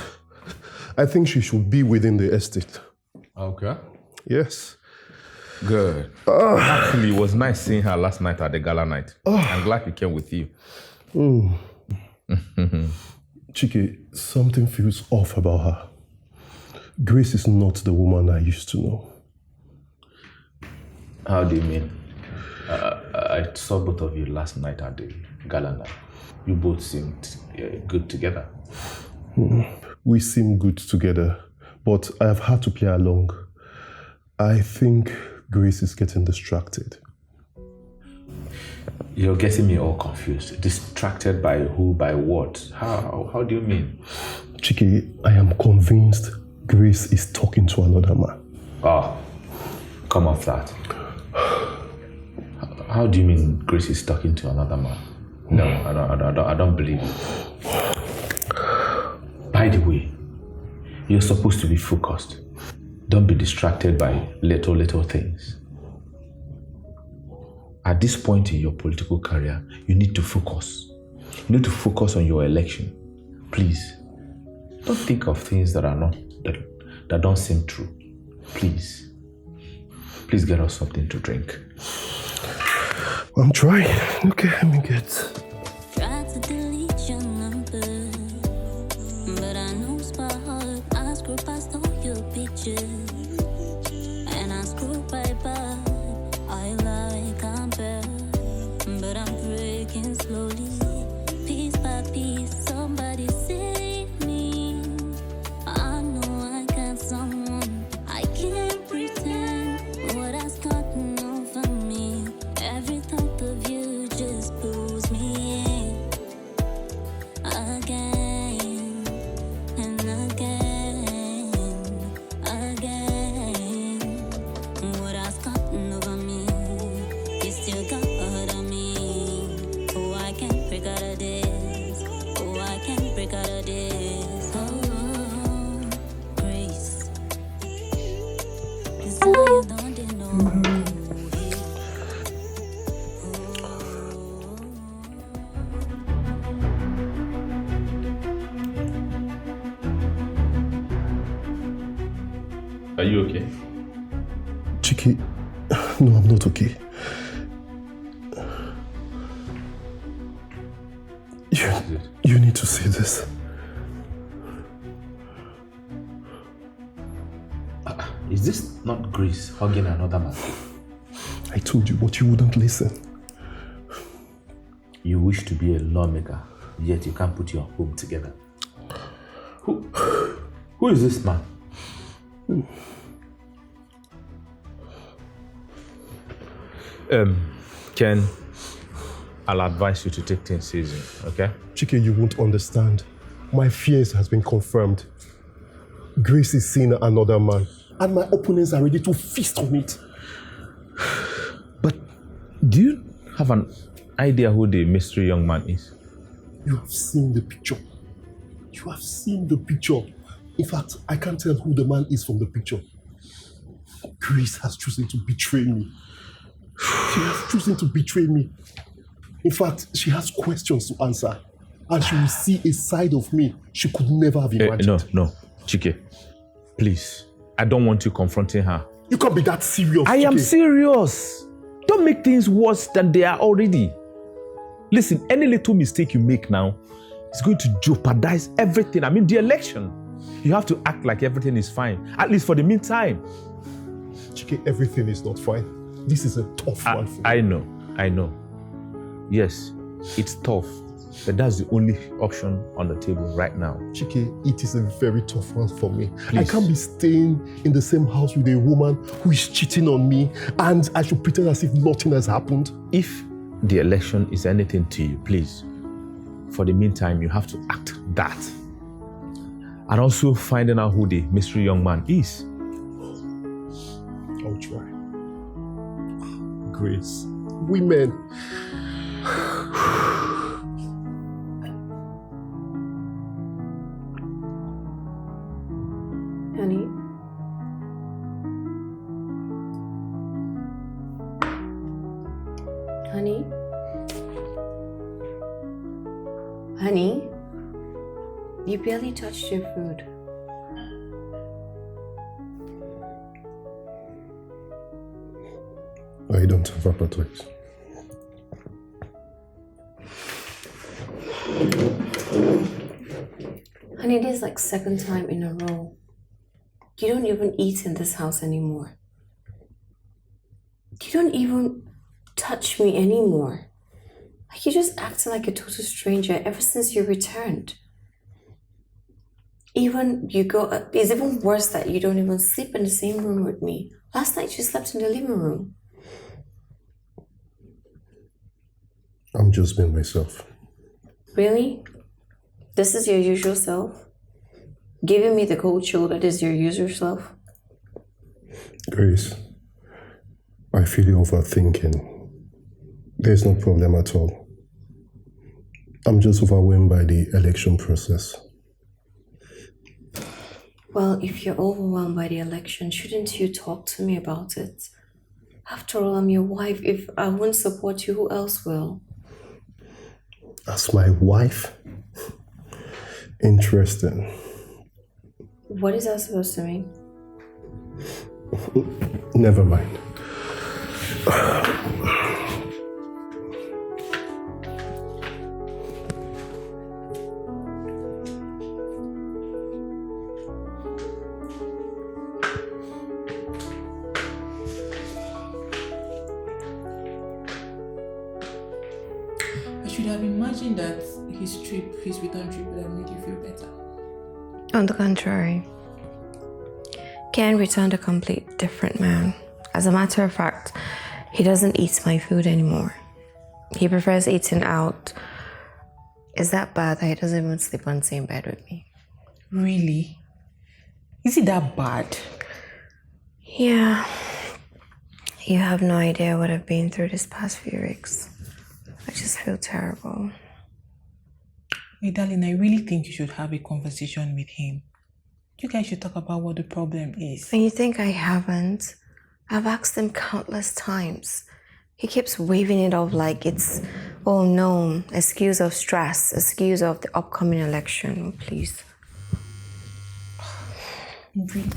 Speaker 4: I think she should be within the estate.
Speaker 7: Okay.
Speaker 4: Yes.
Speaker 7: Good. Actually, it was nice seeing her last night at the gala night. I'm glad she came with you.
Speaker 4: Chike, something feels off about her. Grace is not the woman I used to know.
Speaker 7: How do you mean? I saw both of you last night at the gala night. You both seemed good together.
Speaker 4: We seem good together, but I have had to play along. I think Grace is getting distracted.
Speaker 7: You're getting me all confused. Distracted by who, by what? How do you mean?
Speaker 4: Chike, I am convinced Grace is talking to another man.
Speaker 7: Oh, come off that. How do you mean Grace is talking to another man? No, I don't believe it. By the way, you're supposed to be focused. Don't be distracted by little things. At this point in your political career, you need to focus. You need to focus on your election. Please, don't think of things that don't seem true. Please get us something to drink.
Speaker 4: I'm trying. Okay, let me get.
Speaker 3: Try to delete your number, but I know by heart. I scroll past all your pictures, and I scroll right by. I like I'm bad, but I'm breaking slowly, piece by piece. Somebody save me. I know I got someone. I can't pretend what has gotten over me. Every thought of you just pulls me in again and again. What has gotten over me, you still got ahead of me. Oh, I can't break out of this. Oh, I can't break out of this. Oh, Grace, 'cause I don't know.
Speaker 7: Are you okay?
Speaker 4: Chike, no, I'm not okay. You need to see this.
Speaker 7: Is this not Grace hugging another man?
Speaker 4: I told you, but you wouldn't listen.
Speaker 7: You wish to be a lawmaker, yet you can't put your home together. Who is this man? Ken, I'll advise you to take things easy, okay?
Speaker 4: Chike, you won't understand. My fears has been confirmed. Grace is seeing another man, and my opponents are ready to feast on it.
Speaker 7: But do you have an idea who the mystery young man is?
Speaker 4: You have seen the picture. You have seen the picture. In fact, I can't tell who the man is from the picture. Grace has chosen to betray me. She has chosen to betray me. In fact, she has questions to answer. And she will see a side of me she could never have imagined.
Speaker 7: No, Chike. Please. I don't want you confronting her.
Speaker 4: You can't be that serious,
Speaker 7: I am serious. Don't make things worse than they are already. Listen, any little mistake you make now It's going to jeopardize everything. I mean, the election. You have to act like everything is fine, at least for the meantime.
Speaker 4: Chike, everything is not fine. This is a tough one for me.
Speaker 7: I know. Yes, it's tough, but that's the only option on the table right now.
Speaker 4: Chike, it is a very tough one for me.
Speaker 7: Please.
Speaker 4: I can't be staying in the same house with a woman who is cheating on me and I should pretend as if nothing has happened.
Speaker 7: If the election is anything to you, please, for the meantime, you have to act that. And also finding out who the mystery young man is.
Speaker 4: I'll try. Grace, women.
Speaker 2: Honey? Honey? Honey? You barely touched your food.
Speaker 4: I don't have appetite.
Speaker 2: Honey, this is like second time in a row. You don't even eat in this house anymore. You don't even touch me anymore. Like you're just acting like a total stranger ever since you returned. Even you go, it's even worse that you don't even sleep in the same room with me. Last night you slept in the living room.
Speaker 4: I'm just being myself.
Speaker 2: Really? This is your usual self? Giving me the cold chill that is your usual self?
Speaker 4: Grace, I feel you're overthinking. There's no problem at all. I'm just overwhelmed by the election process.
Speaker 2: Well, if you're overwhelmed by the election, shouldn't you talk to me about it? After all, I'm your wife. If I won't support you, who else will?
Speaker 4: As my wife? Interesting.
Speaker 2: What is that supposed to mean?
Speaker 4: Never mind.
Speaker 6: I should have imagined that his return trip would have made you feel better.
Speaker 2: On the contrary, Ken returned a complete different man. As a matter of fact, he doesn't eat my food anymore. He prefers eating out. Is that bad that he doesn't even sleep on the same bed with me?
Speaker 6: Really? Is it that bad?
Speaker 2: Yeah. You have no idea what I've been through this past few weeks. I just feel terrible.
Speaker 6: My darling, I really think you should have a conversation with him. You guys should talk about what the problem is.
Speaker 2: And you think I haven't? I've asked him countless times. He keeps waving it off like it's, oh no, excuse of stress, excuse of the upcoming election. Oh, please.
Speaker 6: Really?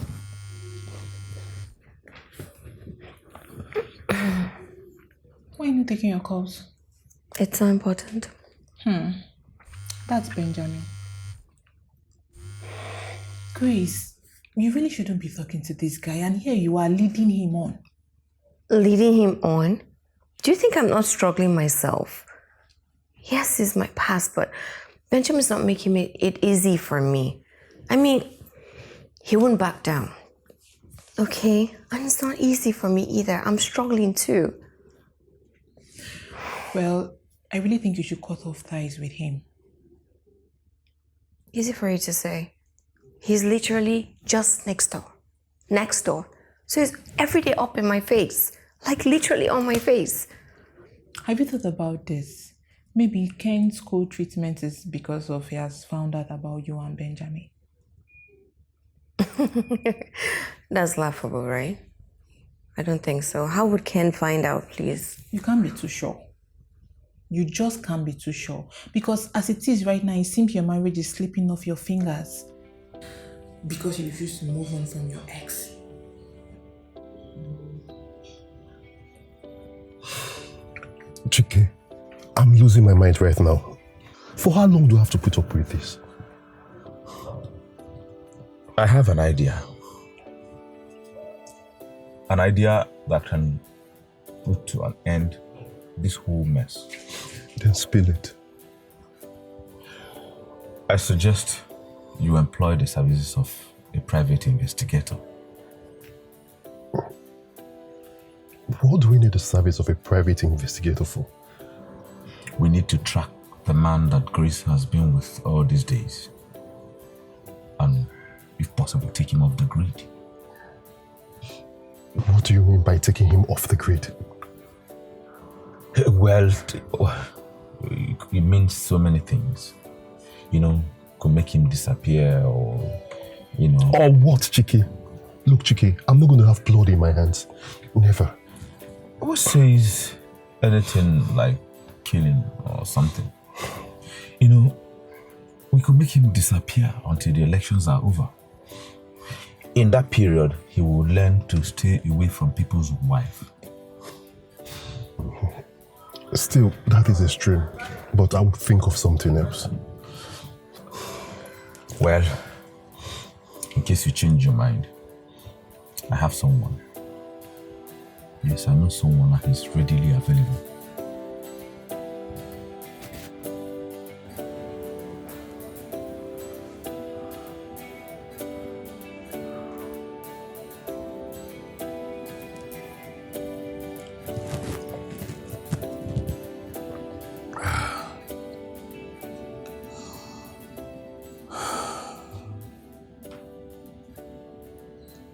Speaker 6: Why are you taking your calls?
Speaker 2: It's not important.
Speaker 6: That's Benjamin. Grace, you really shouldn't be talking to this guy, and here you are leading him on.
Speaker 2: Leading him on? Do you think I'm not struggling myself? Yes, it's my past, but Benjamin's not making it easy for me. I mean, he won't back down. Okay? And it's not easy for me either. I'm struggling too.
Speaker 6: Well, I really think you should cut off ties with him.
Speaker 2: Easy for you to say. He's literally just next door. Next door. So he's every day up in my face. Like literally on my face.
Speaker 6: Have you thought about this? Maybe Ken's cold treatment is because of he has found out about you and Benjamin.
Speaker 2: That's laughable, right? I don't think so. How would Ken find out, please?
Speaker 6: You can't be too sure. You just can't be too sure. Because as it is right now, it seems your marriage is slipping off your fingers. Because you refuse to move on from your ex.
Speaker 4: Chike, I'm losing my mind right now. For how long do I have to put up with this?
Speaker 7: I have an idea. An idea that can put to an end this whole mess.
Speaker 4: Then spill it.
Speaker 7: I suggest you employ the services of a private investigator.
Speaker 4: What do we need the service of a private investigator for?
Speaker 7: We need to track the man that Grace has been with all these days. And, if possible, take him off the grid.
Speaker 4: What do you mean by taking him off the grid?
Speaker 7: Well, it means so many things. Could make him disappear or.
Speaker 4: Or what, Chike? Look, Chike, I'm not going to have blood in my hands. Never.
Speaker 7: Who says anything like killing or something? We could make him disappear until the elections are over. In that period, he will learn to stay away from people's wives.
Speaker 4: Still, that is extreme. But I would think of something else.
Speaker 7: Well, in case you change your mind, I have someone. Yes, I know someone that is readily available.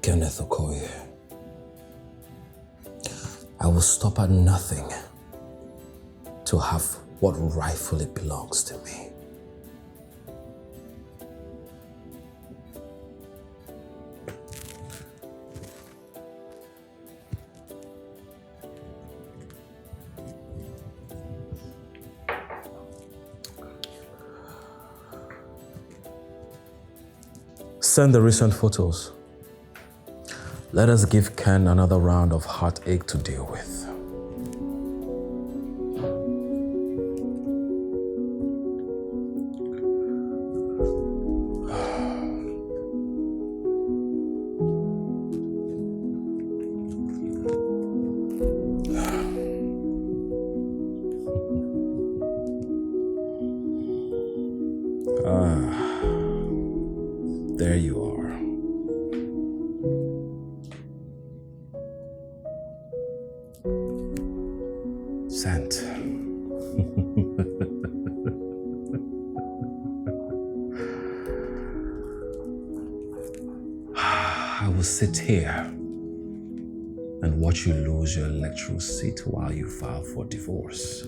Speaker 8: Kenneth Okoye, I will stop at nothing to have what rightfully belongs to me. Send the recent photos. Let us give Ken another round of heartache to deal with. There you are. Sent. I will sit here and watch you lose your electoral seat while you file for divorce.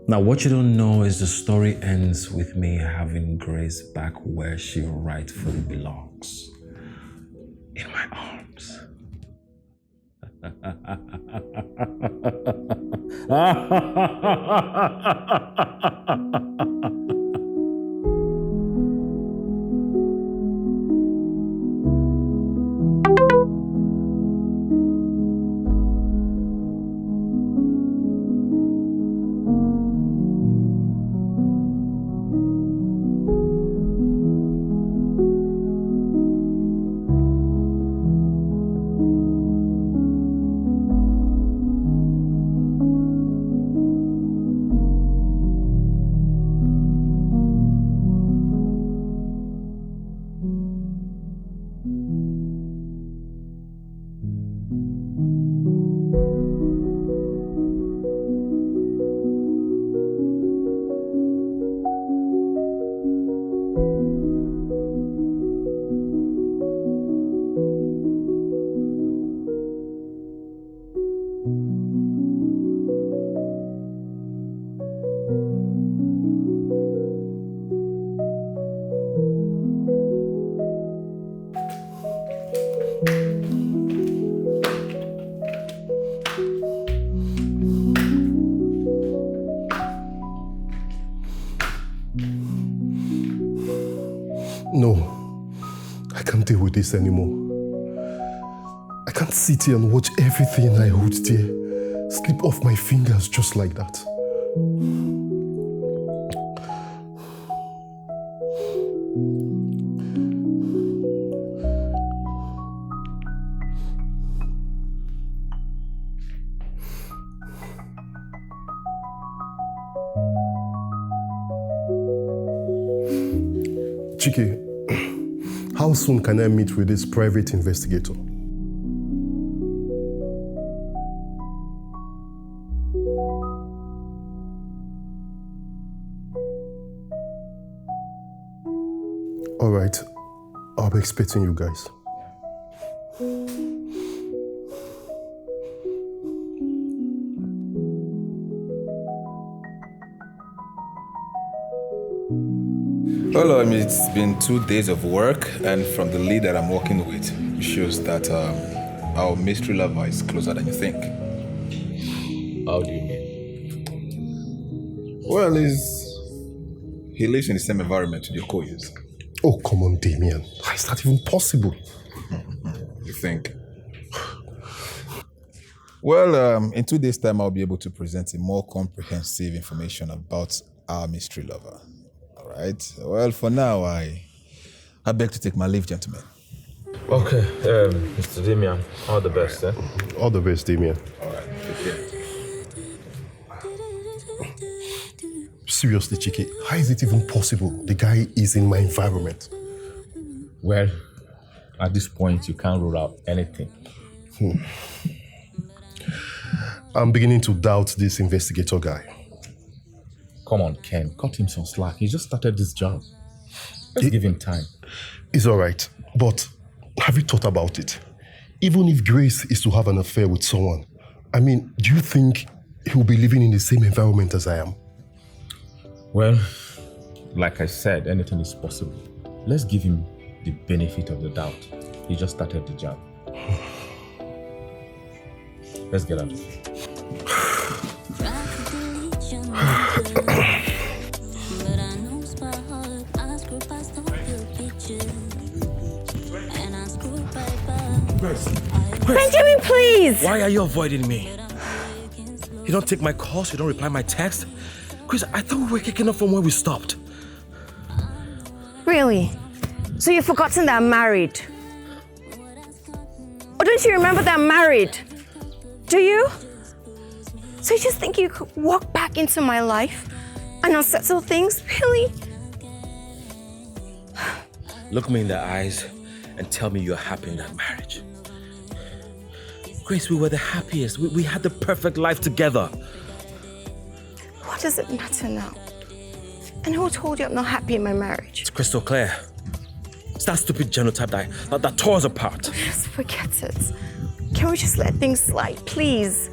Speaker 8: Now, what you don't know is the story ends with me having Grace back where she rightfully belongs. In my arms.
Speaker 4: No, I can't deal with this anymore. I can't sit here and watch everything I hold dear slip off my fingers just like that. Chike, how soon can I meet with this private investigator? All right, I'll be expecting you guys.
Speaker 9: Well, it's been 2 days of work, and from the lead that I'm working with, it shows that our mystery lover is closer than you think.
Speaker 7: How do you mean?
Speaker 9: Well, he lives in the same environment with your co-use.
Speaker 4: Oh, come on, Damien. How is that even possible?
Speaker 9: You think? Well, in 2 days' time, I'll be able to present a more comprehensive information about our mystery lover. All right. Well, for now, I beg to take my leave, gentlemen.
Speaker 7: Okay, Mr. Damian, all the best, eh?
Speaker 4: All the best, Damien.
Speaker 9: All right. Take care.
Speaker 4: Seriously, Chike, how is it even possible the guy is in my environment?
Speaker 7: Well, at this point, you can't rule out anything.
Speaker 4: I'm beginning to doubt this investigator guy.
Speaker 7: Come on, Ken, cut him some slack. He just started this job. Let's give him time.
Speaker 4: It's all right, but have you thought about it? Even if Grace is to have an affair with someone, I mean, do you think he'll be living in the same environment as I am?
Speaker 7: Well, like I said, anything is possible. Let's give him the benefit of the doubt. He just started the job. Let's get out of here.
Speaker 10: Benjamin, please!
Speaker 8: Why are you avoiding me? You don't take my calls, you don't reply my text? Chris, I thought we were kicking off from where we stopped.
Speaker 10: Really? So you've forgotten that I'm married? Or don't you remember that I'm married? Do you? So you just think you could walk back into my life and unsettle things? Really?
Speaker 8: Look me in the eyes and tell me you're happy in that marriage. Grace, we were the happiest. We had the perfect life together.
Speaker 10: What does it matter now? And who told you I'm not happy in my marriage?
Speaker 8: It's crystal clear. It's that stupid genotype that tore us apart.
Speaker 10: Just forget it. Can we just let things slide, please?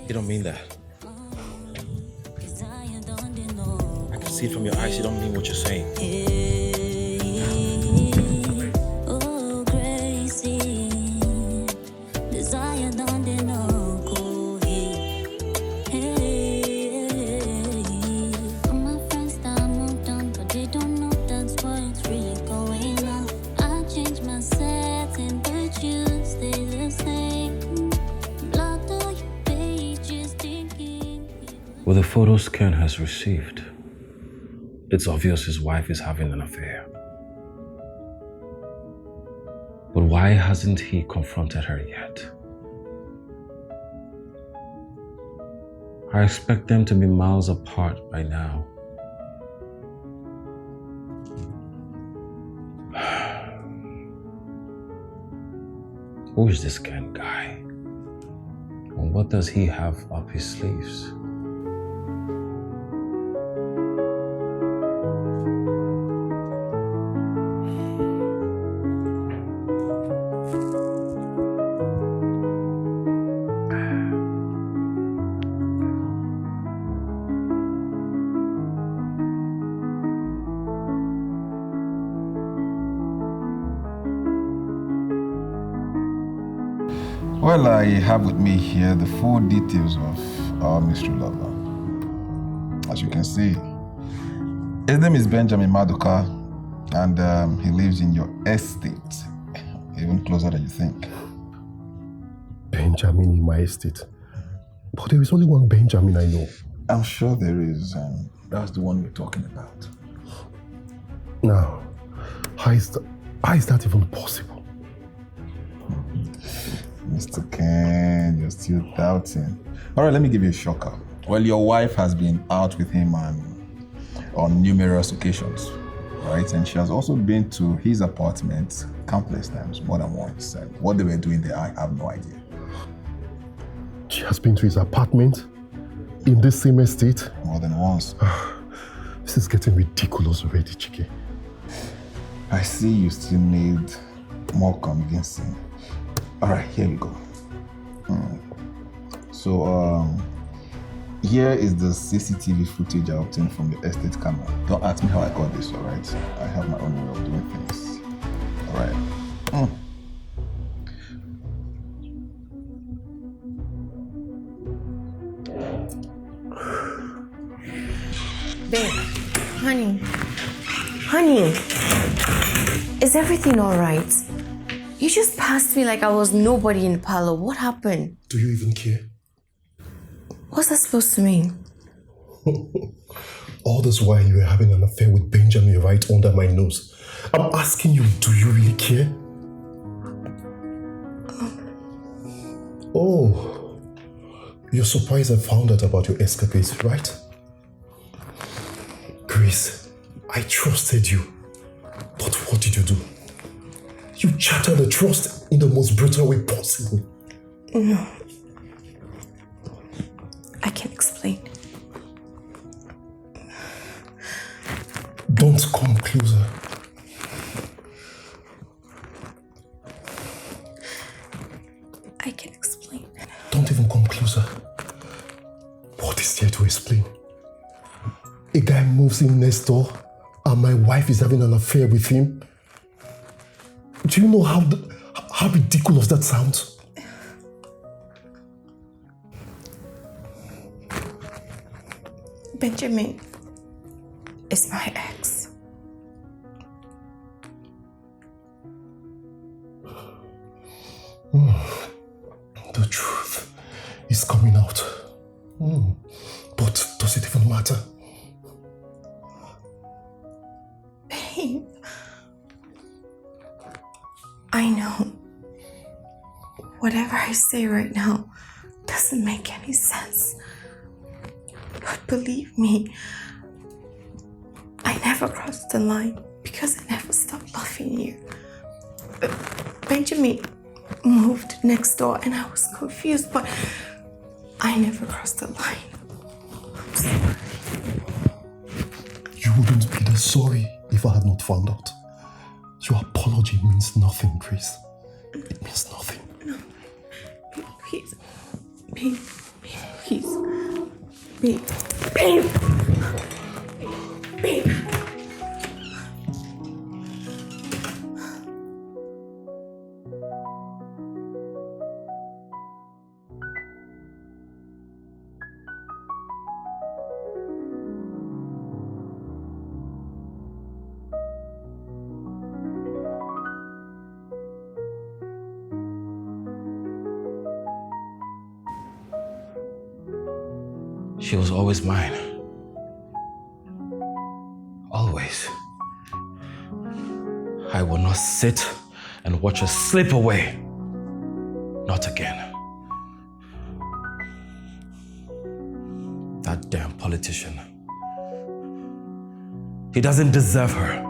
Speaker 8: You don't mean that. I can see it from your eyes. You don't mean what you're saying.
Speaker 3: Oh, Gracie, desire don't they know go hey. All my friends that moved on, but they don't know that's what's really going on. I changed my setting, but you stay the same. Blocked all your pages, thinking.
Speaker 8: With the photos Ken has received, it's obvious his wife is having an affair. But why hasn't he confronted her yet? I expect them to be miles apart by now. Who is this Ken guy? And what does he have up his sleeves?
Speaker 9: Well, I have with me here the full details of our mystery lover. As you can see, his name is Benjamin Maduka, and he lives in your estate, even closer than you think.
Speaker 4: Benjamin in my estate? But there is only one Benjamin I know.
Speaker 9: I'm sure there is, and that's the one we're talking about.
Speaker 4: Now, how is that even possible?
Speaker 9: Mr. Ken, you're still doubting. All right, let me give you a shocker. Well, your wife has been out with him and on numerous occasions, right? And she has also been to his apartment countless times, more than once. And what they were doing there, I have no idea.
Speaker 4: She has been to his apartment in this same estate?
Speaker 9: More than once.
Speaker 4: This is getting ridiculous already, Chike.
Speaker 9: I see you still need more convincing. All right, here we go. So, here is the CCTV footage I obtained from the estate camera. Don't ask me how I got this, all right? I have my own way of doing things. All right.
Speaker 2: Babe, honey, is everything all right? You just passed me like I was nobody in the parlor. What happened?
Speaker 4: Do you even care?
Speaker 2: What's that supposed to mean?
Speaker 4: All this while you were having an affair with Benjamin right under my nose. I'm asking you, do you really care? Oh, you're surprised I found out about your escapades, right? Grace, I trusted you. But what did you do? You shattered the trust in the most brutal way possible.
Speaker 2: No. I can explain.
Speaker 4: Don't come closer.
Speaker 2: I can explain.
Speaker 4: Don't even come closer. What is there to explain? A guy moves in next door and my wife is having an affair with him. Do you know how ridiculous that sounds?
Speaker 2: Benjamin is my ex.
Speaker 4: The truth is coming out. But does it even matter?
Speaker 2: Babe, I know whatever I say right now doesn't make any sense. But believe me, I never crossed the line because I never stopped loving you. Benjamin moved next door and I was confused, but I never crossed the line. I'm sorry.
Speaker 4: You wouldn't be this sorry if I had not found out. Your apology means nothing, Grace. It means nothing.
Speaker 2: No. Please. Babe, please. Babe. Babe. Babe.
Speaker 8: She was always mine. Always. I will not sit and watch her slip away. Not again. That damn politician. He doesn't deserve her.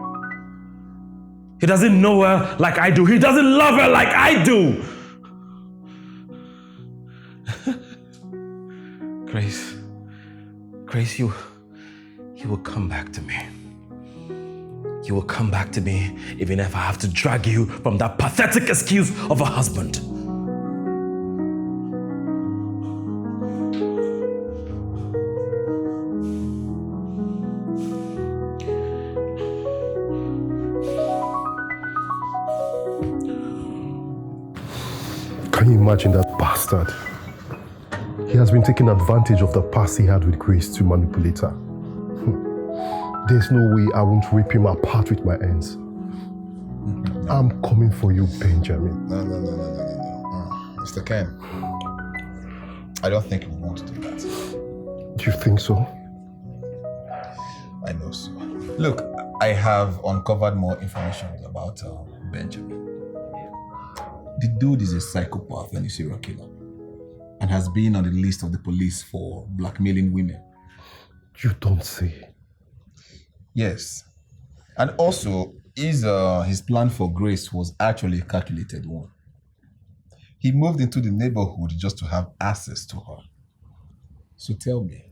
Speaker 8: He doesn't know her like I do. He doesn't love her like I do. Grace, you will come back to me. You will come back to me even if I have to drag you from that pathetic excuse of a husband.
Speaker 4: Can you imagine that bastard? He has been taking advantage of the past he had with Grace to manipulate her. There's no way I won't rip him apart with my hands. I'm coming for you, Benjamin.
Speaker 9: No. Mr. Ken, I don't think we want to do that.
Speaker 4: Do you think so?
Speaker 9: I know so. Look, I have uncovered more information about Benjamin. The dude is a psychopath and a serial killer, and has been on the list of the police for blackmailing women.
Speaker 4: You don't say.
Speaker 9: Yes. And also, his plan for Grace was actually a calculated one. He moved into the neighborhood just to have access to her. So tell me,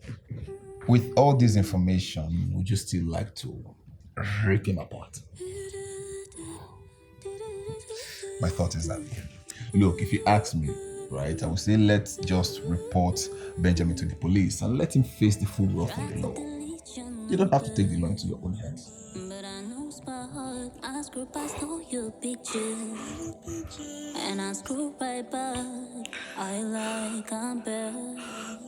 Speaker 9: with all this information, would you still like to rip him apart? My thought is that, look, if you ask me, right, I would say let's just report Benjamin to the police and let him face the full wrath of the law. You don't have to take the law into your own hands.
Speaker 3: But I know by heart, I screw past all your pictures, and I screw right back. I like I'm bad,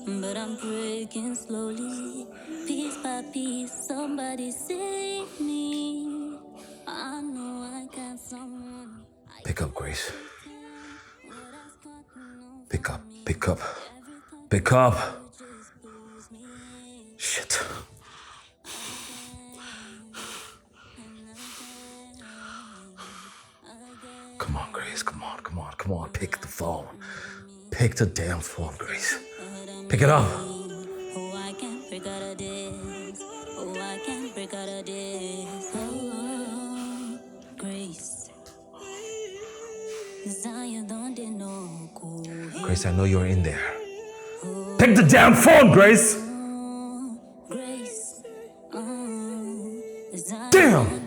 Speaker 3: but I'm breaking slowly, piece by piece. Somebody save me. I know I got someone.
Speaker 8: Pick up, Grace. Pick up, pick up, pick up. Shit. Come on, Grace, come on, come on, come on. Pick the phone. Pick the damn phone, Grace. Pick it up.
Speaker 3: Oh, I can't break out of this. Oh, I can't break out of this. Oh, Grace.
Speaker 8: Grace, I know you're in there. Pick the damn phone, Grace! Damn!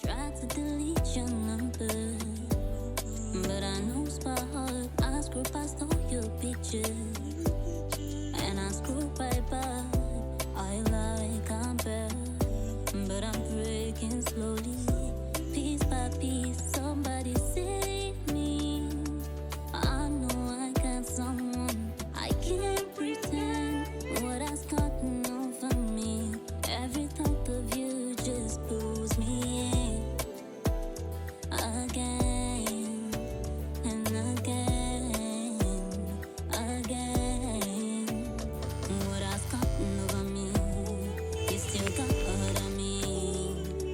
Speaker 3: Tried to delete your number, but I know by heart I screw past all your pictures, and I screw right back. I like I'm bad, but I'm breaking slowly, piece by piece. Somebody save me. I know I got someone. I can't pretend what has gotten over me. Every thought of you just pulls me in again and again, again. What has gotten over me, you still got hold of me.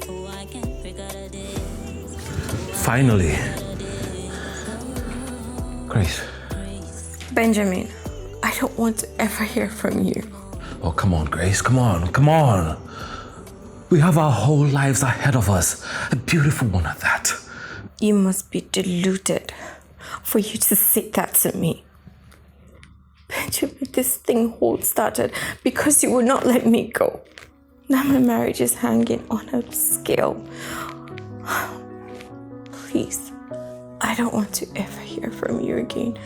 Speaker 3: Oh, I can't break out of this.
Speaker 8: Finally. Grace.
Speaker 2: Benjamin, I don't want to ever hear from you.
Speaker 8: Oh, come on, Grace. Come on, come on. We have our whole lives ahead of us. A beautiful one at that.
Speaker 2: You must be deluded for you to say that to me. Benjamin, this thing all started because you would not let me go. Now my marriage is hanging on a scale. Please, I don't want to ever hear from you again.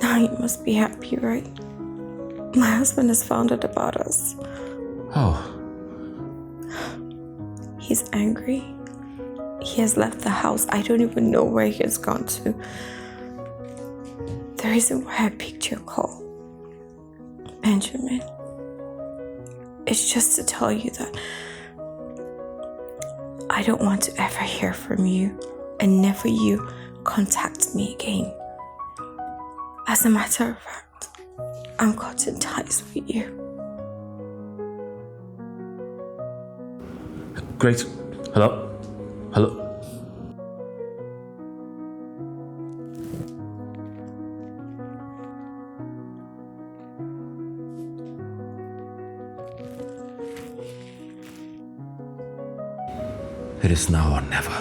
Speaker 2: Now you must be happy, right? My husband has found out about us.
Speaker 8: Oh.
Speaker 2: He's angry. He has left the house. I don't even know where he has gone to. The reason why I picked your call, Benjamin, is just to tell you that I don't want to ever hear from you and never you contact me again. As a matter of fact, I'm cutting ties with you.
Speaker 8: Grace. Hello? Hello? It is now or never.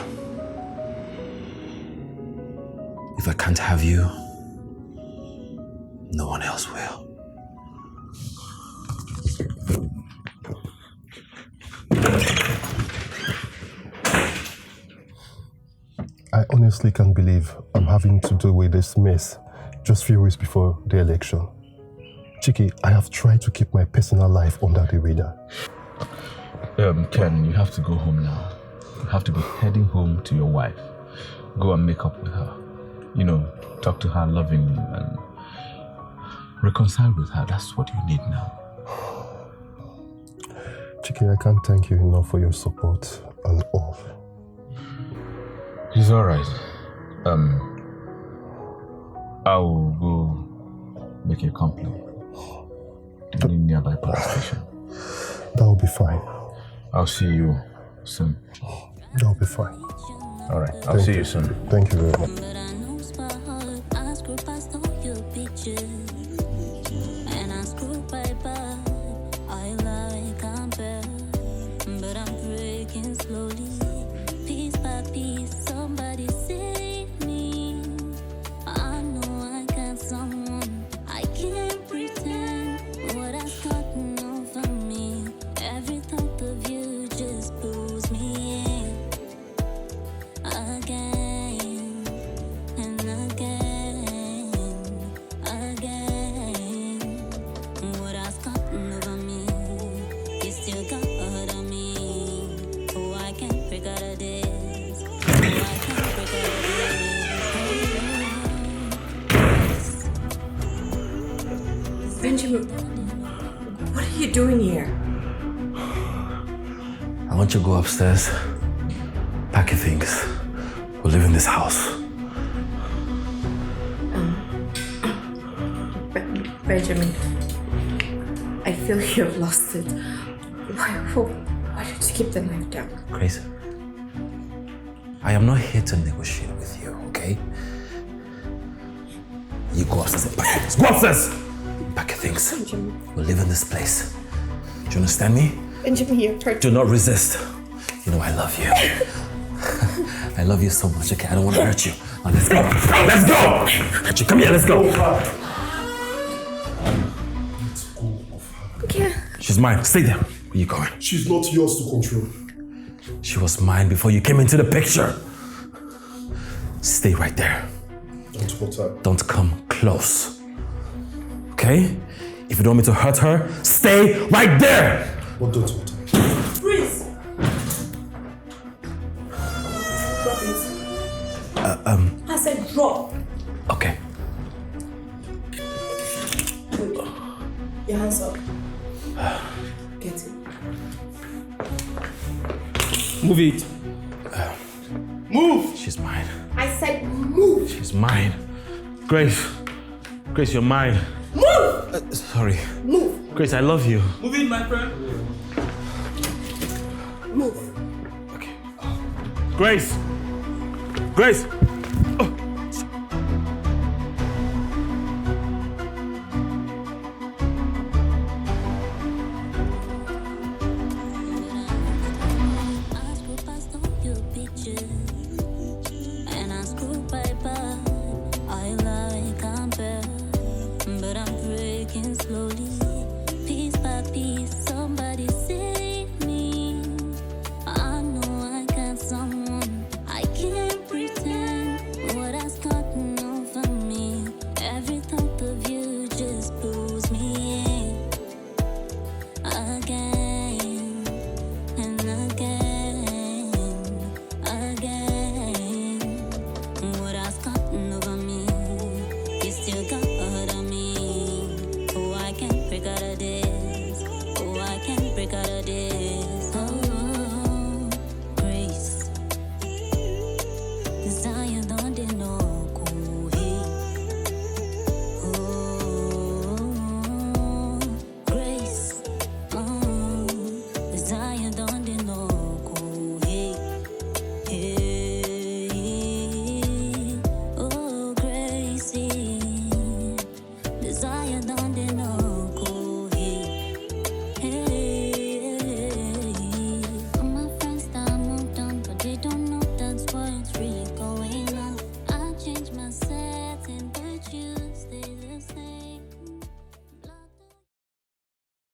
Speaker 8: If I can't have you, no one else will.
Speaker 4: I honestly can't believe I'm having to deal with this mess just few weeks before the election. Chike, I have tried to keep my personal life under the radar.
Speaker 7: Ken, you have to go home now. You have to be heading home to your wife. Go and make up with her. You know, talk to her lovingly and reconcile with her. That's what you need now.
Speaker 4: Chike, I can't thank you enough for your support and all.
Speaker 7: It's all right. I'll go make a complaint in the nearby police station.
Speaker 4: That will be fine.
Speaker 7: I'll see you soon.
Speaker 4: That will be fine.
Speaker 7: All right. I'll see you soon.
Speaker 4: Thank you very much.
Speaker 3: But I know by heart, I screw past all your pictures. And I screw right by. I lie, can't bear. But I'm breaking slowly. Piece by piece, somebody save me. I know I got someone. I can't pretend what I've gotten over me. Every thought of you just pulls me in. Again and again, again. What has gotten over me, you still got a hold of me. Oh, I can't break out of this. Oh, I can't break out of this.
Speaker 2: Benjamin, what are you doing here?
Speaker 8: I want you to go upstairs, pack your things. We'll live in this house.
Speaker 2: Benjamin, I feel you've lost it. Why don't you keep the knife down?
Speaker 8: Grace, I am not here to negotiate with you, okay? You go upstairs and pack your things. Go upstairs! Pack your things.
Speaker 2: Benjamin.
Speaker 8: We'll live in this place. Do you understand me?
Speaker 2: Benjamin, you're hurt.
Speaker 8: Do not resist. You know I love you. I love you so much, okay? I don't want to hurt you. Now let's go. Let's go! Archie, come here, let's go.
Speaker 2: Okay.
Speaker 8: She's mine. Stay there. Where are you going?
Speaker 4: She's not yours to control.
Speaker 8: She was mine before you came into the picture. Stay right there.
Speaker 4: Don't hurt her.
Speaker 8: Don't come close. Okay? If you don't want me to hurt her, stay right there!
Speaker 4: But don't hurt her.
Speaker 2: Freeze! Drop it. I said drop.
Speaker 8: Okay.
Speaker 2: Good. Your hands up. Get it.
Speaker 5: Move it. Move!
Speaker 8: She's mine.
Speaker 2: I said move.
Speaker 8: She's mine. Grace. Grace, you're mine.
Speaker 2: Move!
Speaker 8: Sorry.
Speaker 2: Move.
Speaker 8: Grace, I love you.
Speaker 5: Move it, my friend.
Speaker 2: Move.
Speaker 8: Grace. Grace.